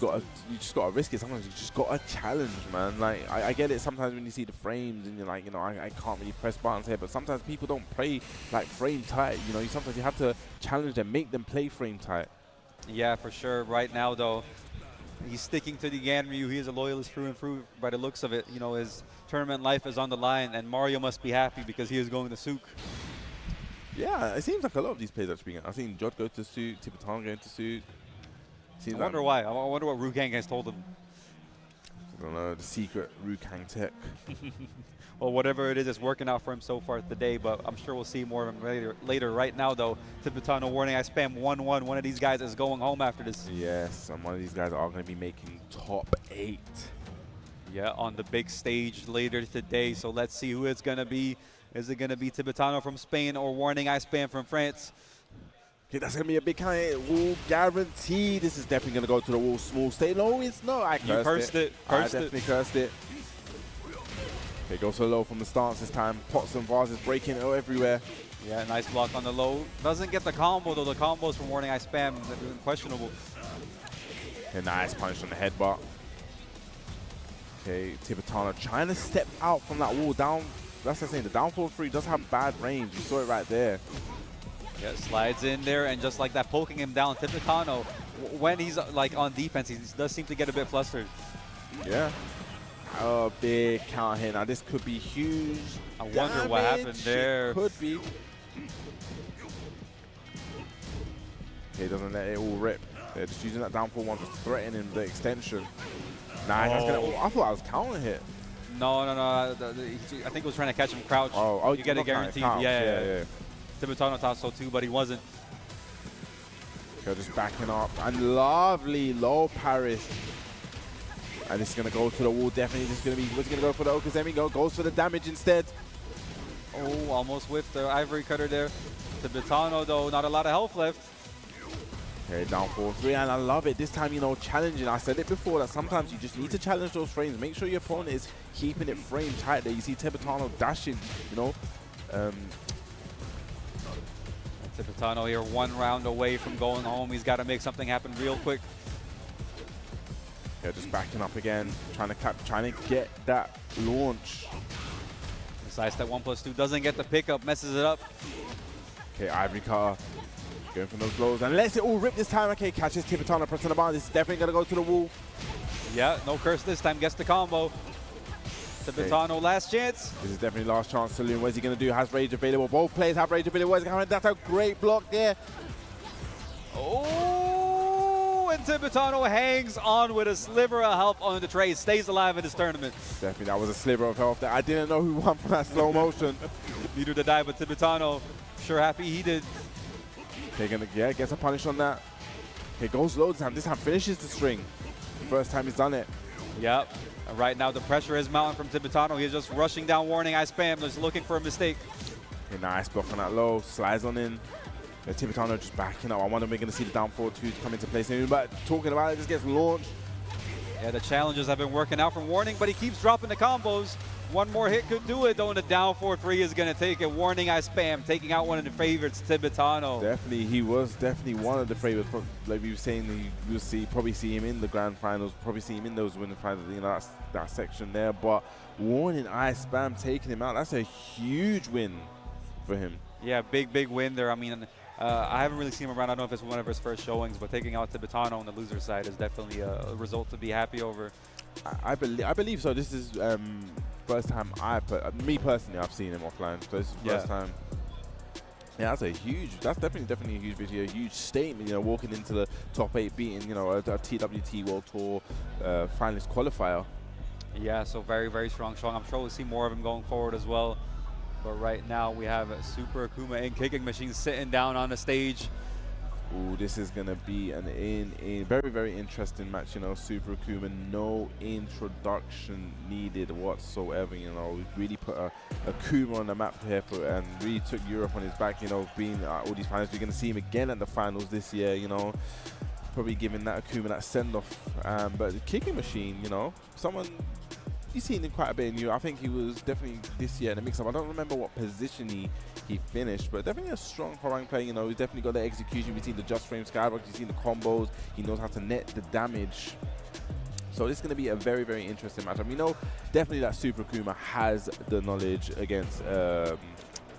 just gotta risk it. Sometimes you just gotta challenge, man. Like I get it. Sometimes when you see the frames and you're like, you know, I can't really press buttons here. But sometimes people don't play like frame tight. You know, sometimes you have to challenge them, make them play frame tight. Yeah, for sure. Right now, though, he's sticking to the Ganryu. He is a loyalist through and through by the looks of it. You know, his tournament life is on the line, and Mario must be happy because he is going to Souk. Yeah, it seems like a lot of these players actually. I've seen Jodd go to Souk, Tibetano going to Souk. I wonder why. I wonder what Hwoarang has told him. I don't know, the secret Hwoarang tech. Well, whatever it is, it's working out for him so far today, but I'm sure we'll see more of him later. Right now, though, Tibetano warning, I spam 1-1. One of these guys is going home after this. Yes, and one of these guys are going to be making top 8. Yeah, on the big stage later today. So let's see who it's going to be. Is it going to be Tibetano from Spain or warning, I spam from France? Okay, that's going to be a big count. Wall guarantee. This is definitely going to go to the wall small state. No, it's not. I cursed it. I definitely cursed it. Okay, goes so low from the stance this time. Pots and vases breaking everywhere. Yeah, nice block on the low. Doesn't get the combo, though. The combos from warning, I spam. They're questionable. Okay, nice punch on the headbutt. Okay, Tibetano trying to step out from that wall down. That's what I'm saying. The down forward 3 does have bad range. You saw it right there. Yeah, slides in there, and just like that, poking him down. Tibetano, when he's like on defense, he does seem to get a bit flustered. Yeah. Oh, big count here. Now this could be huge. I wonder what happened there. It could be. Okay, doesn't let it all rip. They're just using that down 4-1 for threatening the extension. Nice. I thought I was counting hit. No. I think he was trying to catch him crouch. Oh, you get it guaranteed. Yeah. Tibetano thought so too, but he wasn't. Okay, just backing up. And lovely low Paris. And this is going to go to the wall, definitely. This is going to be, what's going to go for the Okazemi? Goes for the damage instead. Oh, almost whipped the ivory cutter there. Tibetano, though, not a lot of health left. Okay, down 4-3, and I love it. This time, you know, challenging. I said it before that sometimes you just need to challenge those frames. Make sure your opponent is keeping it frame tight there. You see Tibetano dashing, you know. Tibetano here 1 round away from going home. He's got to make something happen real quick. Yeah, just backing up again, trying to get that launch. Besides that 1+2 doesn't get the pickup, messes it up. Okay, ivory cutter going for those blows and lets it all rip this time. Okay, catches Tibetano pressing the bar. This is definitely gonna go to the wall. Yeah, no curse this time. Gets the combo. Tibetano, okay. Last chance. This is definitely last chance. Saloon, what's he gonna do? Has rage available. Both players have rage available. That's a great block there. Oh, and Tibetano hangs on with a sliver of health on the tray. Stays alive in this tournament. Definitely, that was a sliver of health there. I didn't know who won from that slow motion. Neither did I, but Tibetano, sure happy he did. Okay, gets a punish on that. Okay, goes low this time. This time finishes the string. First time he's done it. Yep. And right now the pressure is mounting from Tibetano. He's just rushing down warning, I spam. Just looking for a mistake. Okay, nice block on that low. Slides on in. Tibetano just backing up. I wonder if we're going to see the down 4-2 come into play soon. But talking about it, this gets launched. Yeah, the challenges have been working out from warning, but he keeps dropping the combos. One more hit could do it, though, and the down 4-3 is going to take it. Warning, I spam, taking out one of the favorites, Tibetano. Definitely, he was definitely one of the favorites. Like we were saying, you'll probably see him in the grand finals, probably see him in those winning finals, you know, that section there. But warning, I spam, taking him out. That's a huge win for him. Yeah, big win there. I mean, I haven't really seen him around. I don't know if it's one of his first showings, but taking out Tibetano on the loser side is definitely a result to be happy over. I believe so. This is first time me personally, I've seen him offline. So this is the first time. Yeah, that's definitely a huge video, a huge statement, you know, walking into the top 8, beating, you know, a TWT World Tour finalist qualifier. Yeah, so very strong. I'm sure we'll see more of him going forward as well. But right now we have Super Akuma and Kicking Machine sitting down on the stage. Ooh, this is going to be a very interesting match, you know. Super Akuma, no introduction needed whatsoever, you know. We really put Akuma on the map here and really took Europe on his back, you know, being all these finals. We're going to see him again at the finals this year, you know. Probably giving that Akuma that send-off. But the Kicking Machine, you know, someone you've seen him quite a bit in Europe. I think he was definitely this year in the mix-up. I don't remember what position he finished, but definitely a strong Hwoarang player. You know, he's definitely got the execution. We've seen the just frame skybox. You've seen the combos. He knows how to net the damage. So this is going to be a very, very interesting matchup. You know, definitely that Super Akuma has the knowledge against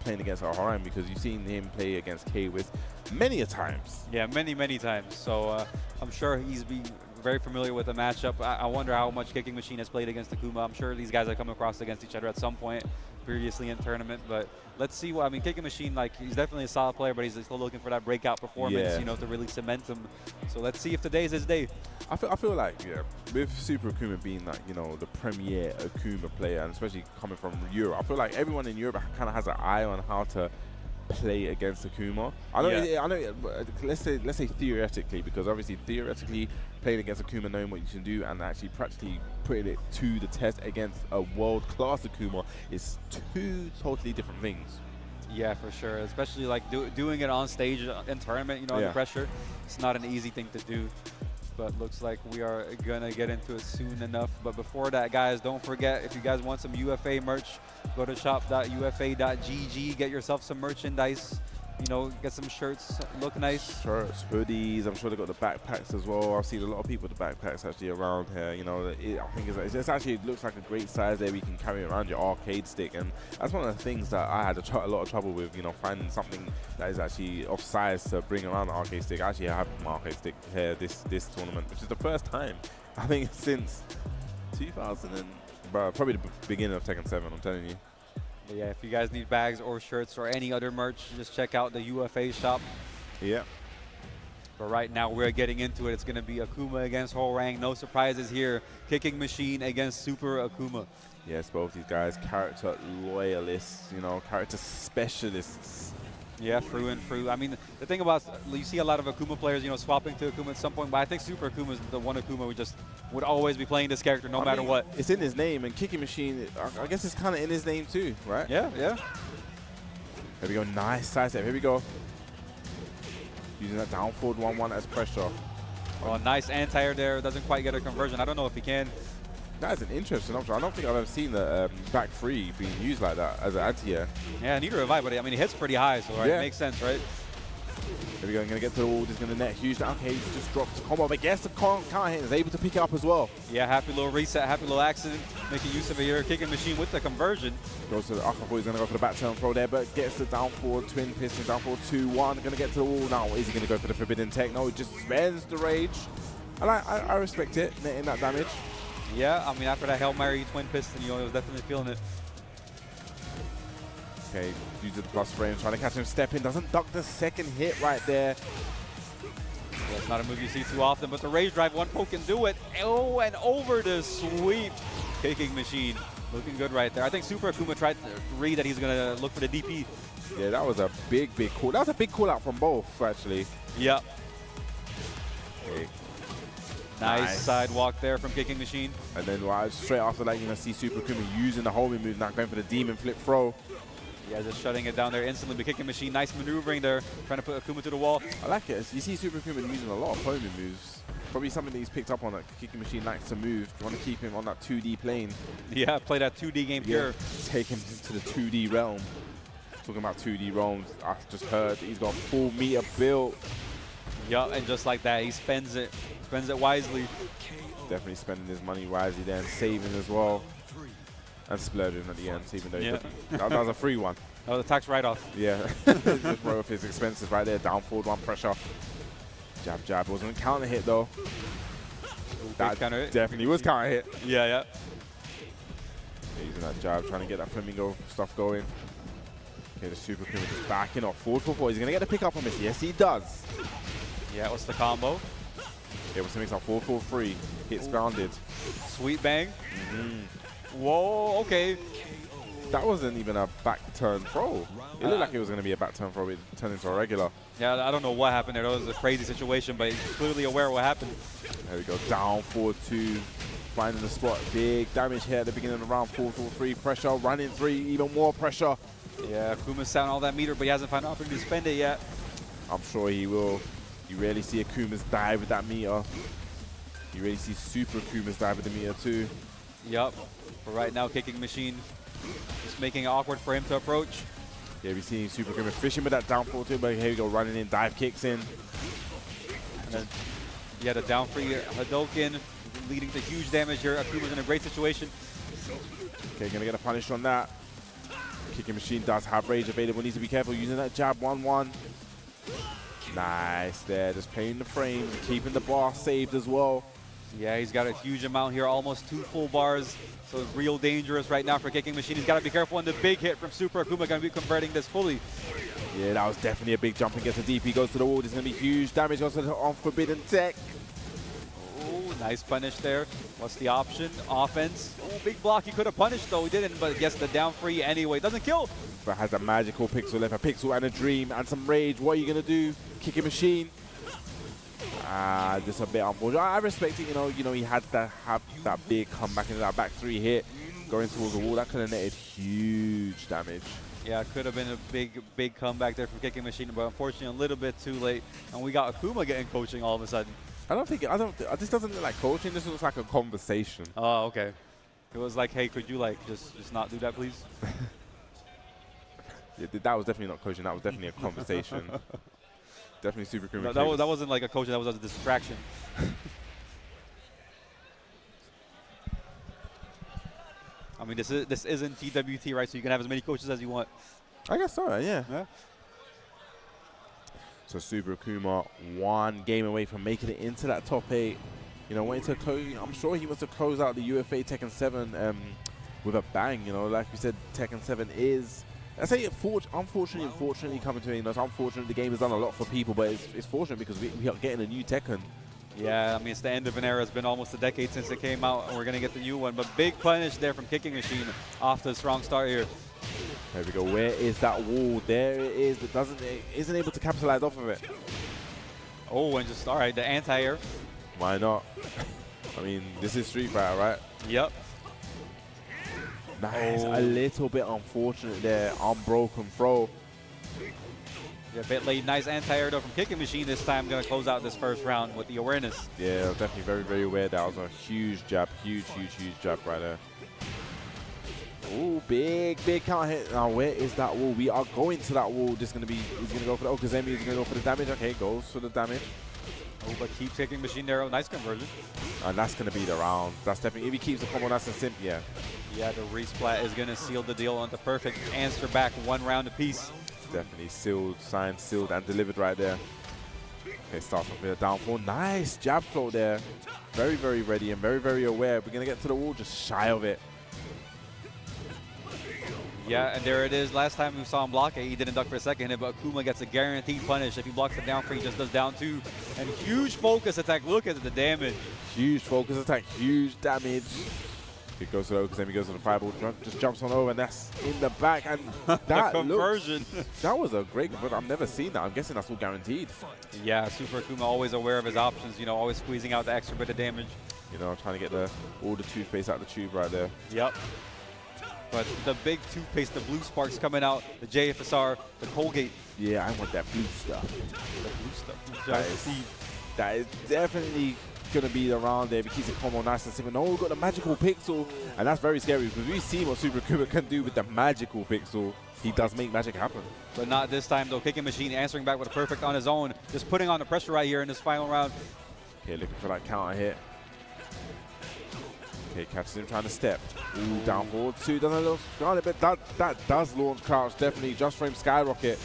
playing against Hwoarang, because you've seen him play against K-Wiz many a times. Yeah, many times. So I'm sure he's been very familiar with the matchup. I wonder how much Kicking Machine has played against Akuma. I'm sure these guys have come across against each other at some point previously in tournament, but let's see what, I mean, Kicking Machine, like, he's definitely a solid player, but he's still looking for that breakout performance, you know, to really cement him. So let's see if today's his day. I feel like, yeah, with Super Akuma being like, you know, the premier Akuma player, and especially coming from Europe, I feel like everyone in Europe kind of has an eye on how to play against Akuma. I know. Let's say theoretically, because obviously theoretically playing against Akuma, knowing what you can do, and actually practically putting it to the test against a world-class Akuma is two totally different things. Yeah, for sure. Especially like doing it on stage in tournament, you know, under pressure. It's not an easy thing to do. But looks like we are gonna get into it soon enough. But before that, guys, don't forget, if you guys want some UFA merch, go to shop.ufa.gg, get yourself some merchandise. You know, get some shirts, look nice. Shirts, hoodies. I'm sure they got the backpacks as well. I've seen a lot of people with the backpacks actually around here. You know, I think it's actually, it looks like a great size there. You can carry around your arcade stick, and that's one of the things that I had a lot of trouble with. You know, finding something that is actually of size to bring around the arcade stick. Actually, I have my arcade stick here this tournament, which is the first time I think since 2000 and probably the beginning of Tekken 7. I'm telling you. But yeah, if you guys need bags or shirts or any other merch, just check out the UFA shop. Yeah. But right now, we're getting into it. It's going to be Akuma against Hwoarang. No surprises here. Kicking Machine against Super Akuma. Yes, both these guys, character loyalists, you know, character specialists. Yeah, through and through. I mean, the thing about, you see a lot of Akuma players, you know, swapping to Akuma at some point, but I think Super Akuma is the one Akuma we just would always be playing this character no matter what. It's in his name, and Kicking Machine, I guess it's kind of in his name too, right? Yeah. Here we go, nice side step, here we go. Using that down forward 1-1 as pressure. Oh, nice anti-air there, doesn't quite get a conversion. I don't know if he can. That is an interesting option. I don't think I've ever seen the back three being used like that as an anti-air. Yeah, neither have I, but I mean, it hits pretty high, so it makes sense, right? Here we go, going to get to the wall, just going to net huge down. Okay, he just drops the combo, but gets the counter hit, is able to pick it up as well. Yeah, happy little reset, happy little accident, making use of it here. Kicking Machine with the conversion. Goes to the Akuma, he's going to go for the back turn throw there, but gets the down forward twin piston, down forward 2-1. Going to get to the wall now. Is he going to go for the Forbidden Tech? No, he just spends the rage. I respect it, netting that damage. Yeah, I mean, after that Hail Mary twin piston, you know, he was definitely feeling it. Okay, uses the plus frame, trying to catch him stepping, doesn't duck the second hit right there. Yeah, it's not a move you see too often, but the Rage Drive, one poke can do it. Oh, and over the sweep. Kicking Machine, looking good right there. I think Super Akuma tried to read that he's going to look for the DP. Yeah, that was a big call. That was a big call out from both, actually. Yep. Okay. Nice sidewalk there from Kicking Machine. And then straight after that, you're going to see Super Akuma using the homing move, now going for the demon flip throw. Yeah, just shutting it down there instantly. But Kicking Machine, nice maneuvering there, trying to put Akuma to the wall. I like it. You see Super Akuma using a lot of homing moves. Probably something that he's picked up on, that Kicking Machine likes to move. You want to keep him on that 2D plane. Yeah, play that 2D game pure. Take him to the 2D realm. Talking about 2D realms, I just heard he's got full meter built. Yeah, and just like that, he spends it wisely. Definitely spending his money wisely there and saving as well. And splurging at the end, even though that was a free one. Oh, the tax write-off. Yeah, just wrote off his expenses right there. Down forward, one pressure. Jab, jab. Wasn't a counter hit though. That definitely was counter hit. Yeah. Using that jab, trying to get that flamingo stuff going. Okay, the Super Akuma just backing off. Forward 4-4. He's going to get the pick up on this. Yes, he does. Yeah, what's the combo? Able to mix up 4-4-3. Hits grounded. Sweet bang. Whoa, okay. That wasn't even a back turn throw. It looked like it was going to be a back turn throw, but it turned into a regular. Yeah, I don't know what happened there. That was a crazy situation, but he's clearly aware of what happened. There we go. Down, forward 2. Finding the spot. Big damage here at the beginning of the round. 4-4-3. Pressure. Running 3. Even more pressure. Yeah, Akuma's sound all that meter, but he hasn't found an opportunity to spend it yet. I'm sure he will. You rarely see Akuma's dive with that meter. You rarely see Super Akuma's dive with the meter too. Yup. But right now, Kicking Machine just making it awkward for him to approach. Yeah, we've seen Super Akuma fishing with that down forward too, but here we go, running in, dive kicks in. And then, yeah, the down free Hadoken leading to huge damage here. Akuma's in a great situation. Okay, gonna get a punish on that. Kicking Machine does have rage available, needs to be careful using that jab 1-1. Nice there, just playing the frames, keeping the bar saved as well. Yeah, he's got a huge amount here, almost 2 full bars. So it's real dangerous right now for Kicking Machine. He's got to be careful, and the big hit from Super Akuma going to be converting this fully. Yeah, that was definitely a big jump against the DP. Goes to the wall. This is going to be huge damage. Goes to the Unforbidden Tech. Oh, nice punish there. What's the option? Offense. Oh, big block. He could have punished, though. He didn't, but gets the down free anyway. Doesn't kill. But has a magical pixel left. A pixel and a dream and some rage. What are you going to do? Kicking Machine. Just a bit unfortunate. I respect it. You know, he had that big comeback into that back 3 hit. Going towards the wall, that could have netted huge damage. Yeah, it could have been a big comeback there from Kicking Machine, but unfortunately a little bit too late. And we got Akuma getting coaching all of a sudden. This doesn't look like coaching. This looks like a conversation. Oh, okay. It was like, hey, could you like just not do that, please? Yeah, that was definitely not coaching. That was definitely a conversation. Definitely Super Akuma. No, that wasn't like a coaching. That was a distraction. I mean, this isn't TWT, right? So you can have as many coaches as you want. I guess so, yeah. So Super Akuma 1 game away from making it into that top 8. You know, waiting to I'm sure he wants to close out the UFA Tekken 7 with a bang. You know, like we said, Tekken 7 is, I say, unfortunately coming to it. You know, it's unfortunate the game has done a lot for people, but it's fortunate because we are getting a new Tekken. Yeah, I mean, it's the end of an era. It's been almost a decade since it came out, and we're going to get the new one. But big punish there from Kicking Machine off to a strong start here. There we go. Where is that wall? There it is, but isn't able to capitalize off of it. Oh, and all right, the anti-air. Why not? I mean, this is Street Fighter, right? Yep. Nice. A little bit unfortunate there. Unbroken throw. Yeah, a bit late. Nice anti-air though from Kicking Machine this time. Going to close out this first round with the awareness. Yeah, definitely very, very aware. That was a huge jab. Huge jab right there. Ooh, big counter hit. Now, where is that wall? We are going to that wall. He's going to go for the Okazemi. He's going to go for the damage. Okay, goes for the damage. Oh, but keeps Kicking Machine there. Oh, nice conversion. And that's going to be the round. That's definitely, if he keeps the combo, that's a simp, yeah. Yeah, the resplat is going to seal the deal on the perfect answer back 1 round apiece. Definitely sealed, signed, sealed, and delivered right there. Okay, starts off with a downfall. Nice jab flow there. Very, very ready and very, very aware. We're going to get to the wall just shy of it. Yeah, and there it is. Last time we saw him block it, he didn't duck for a second, but Akuma gets a guaranteed punish. If he blocks the down 3, he just does down 2. And huge focus attack. Look at the damage. Huge focus attack, huge damage. It goes to the Okazemi, goes to the Fireblade, just jumps on over, and that's in the back. And that conversion. That was a great conversion. I've never seen that. I'm guessing that's all guaranteed. Yeah, Super Akuma always aware of his options, you know, always squeezing out the extra bit of damage. You know, trying to get all the toothpaste out of the tube right there. Yep. But the big toothpaste, the blue sparks coming out, the JFSR, the Colgate. Yeah, I want that blue stuff. The blue stuff. That is definitely going to be the round there if he keeps it combo nice and simple. No, we've got the magical pixel, and that's very scary because we've seen what Super Akuma can do with the magical pixel. He does make magic happen. But not this time, though. Kicking Machine answering back with a perfect on his own. Just putting on the pressure right here in this final round. Okay, looking for that counter hit. Okay, catches him trying to step. Ooh, down forward 2, doesn't look scarlet, but that does launch crouch, definitely. Just frame skyrocket.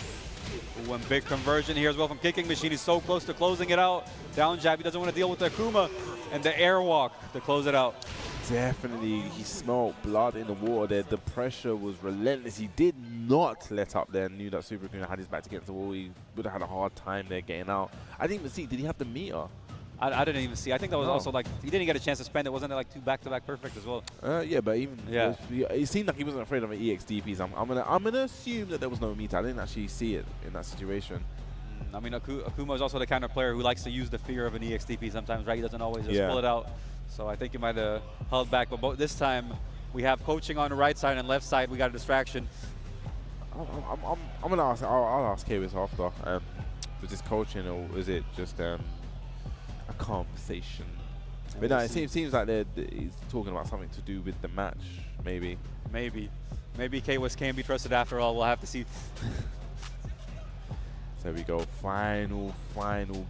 One big conversion here as well from Kicking Machine. He's so close to closing it out. Down jab, he doesn't want to deal with the Akuma. And the airwalk to close it out. Definitely, he smelled blood in the water there. The pressure was relentless. He did not let up there. Knew that Super Akuma had his back against the wall. He would have had a hard time there getting out. I didn't even see, did he have the meter? I didn't even see. I think that was also like, he didn't get a chance to spend it. Wasn't it like 2 back-to-back perfect as well? Yeah, but even, it seemed like he wasn't afraid of an EXDPs. I'm gonna assume that there was no meter. I didn't actually see it in that situation. I mean, Akuma is also the kind of player who likes to use the fear of an EXDP sometimes, right? He doesn't always just pull it out. So I think he might have held back. But this time, we have coaching on the right side and left side. We got a distraction. I'm gonna ask. I'll ask Kayvis after. Was this coaching or is it just a conversation? But no, it seems like he's talking about something to do with the match, maybe. Maybe K-West can be trusted after all. We'll have to see. There we go. Final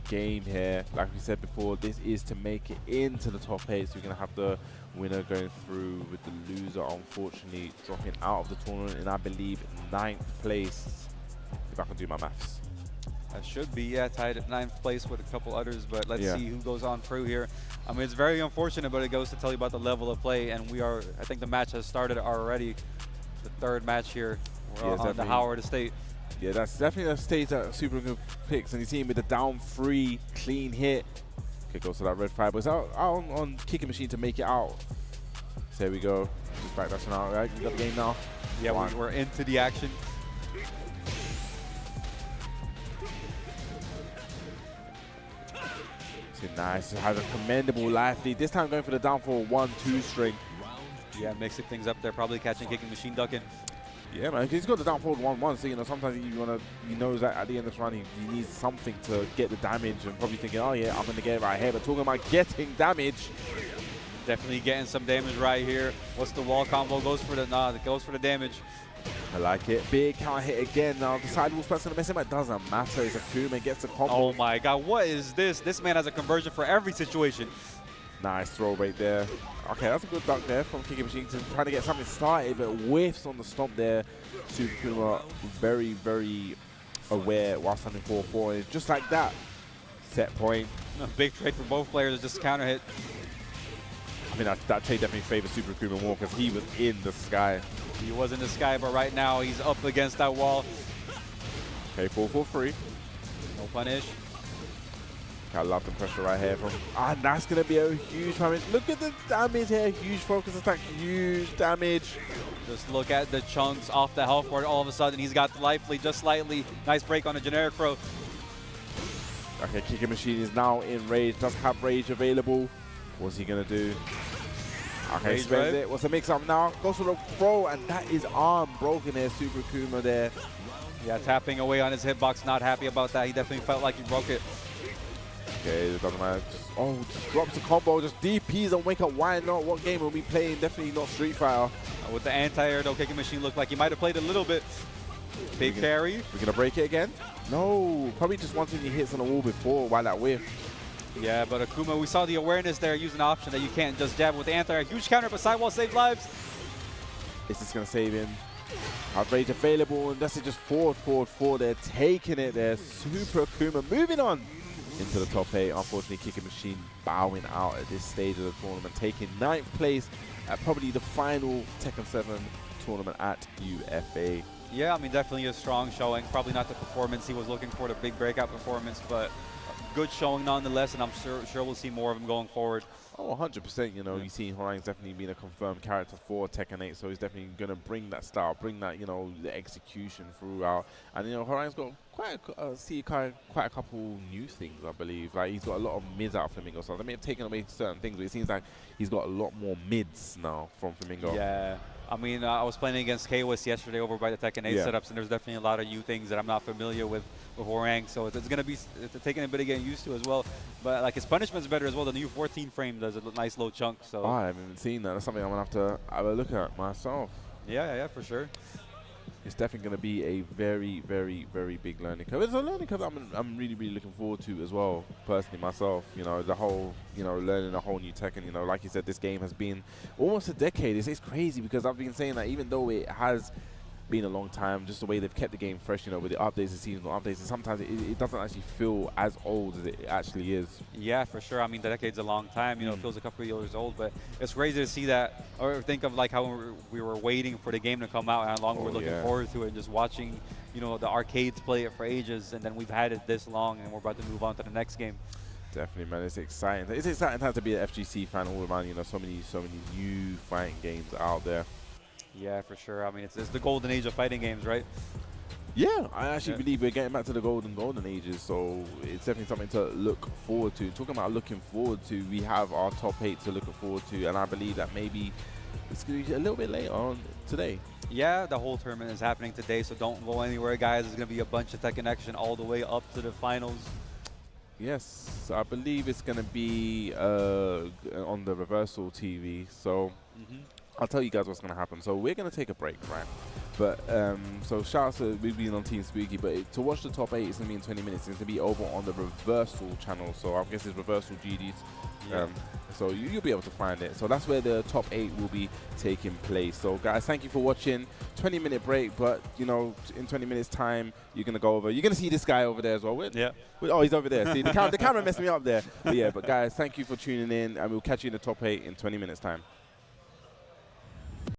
game here. Like we said before, this is to make it into the top 8. So we're going to have the winner going through with the loser, unfortunately, dropping out of the tournament in, I believe, 9th place. If I can do my maths. That should be, yeah, tied at 9th place with a couple others, but let's see who goes on through here. I mean, it's very unfortunate, but it goes to tell you about the level of play, and I think the match has started already. The 3rd match here. We're on the Hwoarang Estate. Yeah, that's definitely a stage that super good picks, and you see him with the down 3, clean hit. Okay, goes to that red 5, but it's out on kicking machine to make it out. So there we go. Just back dashing out, right? We got the game now. Yeah, we're into the action. Nice, has a commendable life lead. This time going for the down for 1-2 string. Yeah, mixing things up there, probably catching, kicking, machine ducking. Yeah, man, he's got the down forward 1-1, so sometimes he knows that at the end of this run he needs something to get the damage, and probably thinking, oh yeah, I'm gonna get it right here. But talking about getting damage, definitely getting some damage right here. What's the wall combo? Goes for the damage. I like it. Big counter hit again. Now the sidewall's pressing the mess him. It doesn't matter. It's Akuma gets the combo. Oh my god, what is this? This man has a conversion for every situation. Nice throw right there. Okay, that's a good duck there from Kicking Machine, trying to get something started, but whiffs on the stomp there. Super Akuma very, very aware while standing 4-4. And just like that, set point. A big trade for both players, just counter hit. I mean, that trade definitely favors Super Akuma more because he was in the sky. He was in the sky, but right now he's up against that wall. Okay, 4-4-3. No punish. I love the pressure right here from. And that's going to be a huge damage. Look at the damage here. Huge focus attack. Huge damage. Just look at the chunks off the health board. All of a sudden, he's got the life lead just slightly. Nice break on a generic throw. Okay, Kicking Machine is now in rage. Does have rage available. What's he going to do? Okay, spends it. What's the mix-up now? Goes for the throw, and that is arm broken there. Super Akuma there. Yeah, tapping away on his hitbox. Not happy about that. He definitely felt like he broke it. Okay, it doesn't matter. Just drops the combo. Just DPs and wake up. Why not? What game will we playing? Definitely not Street Fighter. With the anti-air, though, Kicking Machine looked like he might have played a little bit. Big carry. We're going to break it again? No. Probably just one thing he hits on the wall before while that whiff. Yeah, but Akuma, we saw the awareness there, using an option that you can't just jab with the anti-air. Huge counter, but sidewall saved lives. Is this going to save him? Outrage available, and that's it, just forward. They're taking it there. Super Akuma moving on into the top 8. Unfortunately, Kicking Machine bowing out at this stage of the tournament, taking 9th place at probably the final Tekken 7 tournament at UFA. Yeah, I mean, definitely a strong showing. Probably not the performance he was looking for, the big breakout performance, but good showing nonetheless, and I'm sure we'll see more of him going forward. Oh, 100%. You see Hwoarang's definitely been a confirmed character for Tekken 8, so he's definitely going to bring that style, bring that, the execution throughout. And, Hwoarang's got quite a couple new things, I believe. Like, he's got a lot of mids out of Flamingo, so they may have taken away certain things, but it seems like he's got a lot more mids now from Flamingo. Yeah. I mean, I was playing against K-West yesterday over by the Tekken 8 setups, and there's definitely a lot of new things that I'm not familiar with Hwoarang, so it's going to be taking a bit of getting used to as well. But like his punishment's better as well. The new 14 frame does a nice low chunk. So I haven't even seen that. That's something I'm going to have to have a look at myself. Yeah, for sure. It's definitely going to be a very, very, very big learning curve. It's a learning curve that I'm really, really looking forward to as well, personally myself. The whole, learning a whole new Tekken. Like you said, this game has been almost a decade. It's crazy because I've been saying that even though it has been a long time, just the way they've kept the game fresh, with the updates, the seasonal updates, and sometimes it doesn't actually feel as old as it actually is. Yeah, for sure. I mean, the decade's a long time, it feels a couple of years old, but it's crazy to see that, or think of like how we were waiting for the game to come out and how long we're looking forward to it, and just watching, the arcades play it for ages, and then we've had it this long, and we're about to move on to the next game. Definitely, man. It's exciting. It's exciting to have to be an FGC fan all around, so many new fighting games out there. Yeah, for sure. I mean, it's the golden age of fighting games, right? Yeah, I actually believe we're getting back to the golden ages, so it's definitely something to look forward to. Talking about looking forward to, we have our top 8 to look forward to, and I believe that maybe it's going to be a little bit later on today. Yeah, the whole tournament is happening today, so don't go anywhere, guys. There's going to be a bunch of Tekken action all the way up to the finals. Yes, I believe it's going to be on the Reversal TV. So I'll tell you guys what's going to happen. So we're going to take a break, right? But so shout out to we've been on Team Spooky, but to watch the top 8 it's going to be in 20 minutes. It's going to be over on the Reversal channel. So I guess it's Reversal GDs. So you'll be able to find it. So that's where the top 8 will be taking place. So guys, thank you for watching. 20-minute break, but you know, in 20 minutes time, you're gonna go over. You're gonna see this guy over there as well. Oh, he's over there. See, the camera messed me up there. But guys, thank you for tuning in, and we'll catch you in the top 8 in 20 minutes time.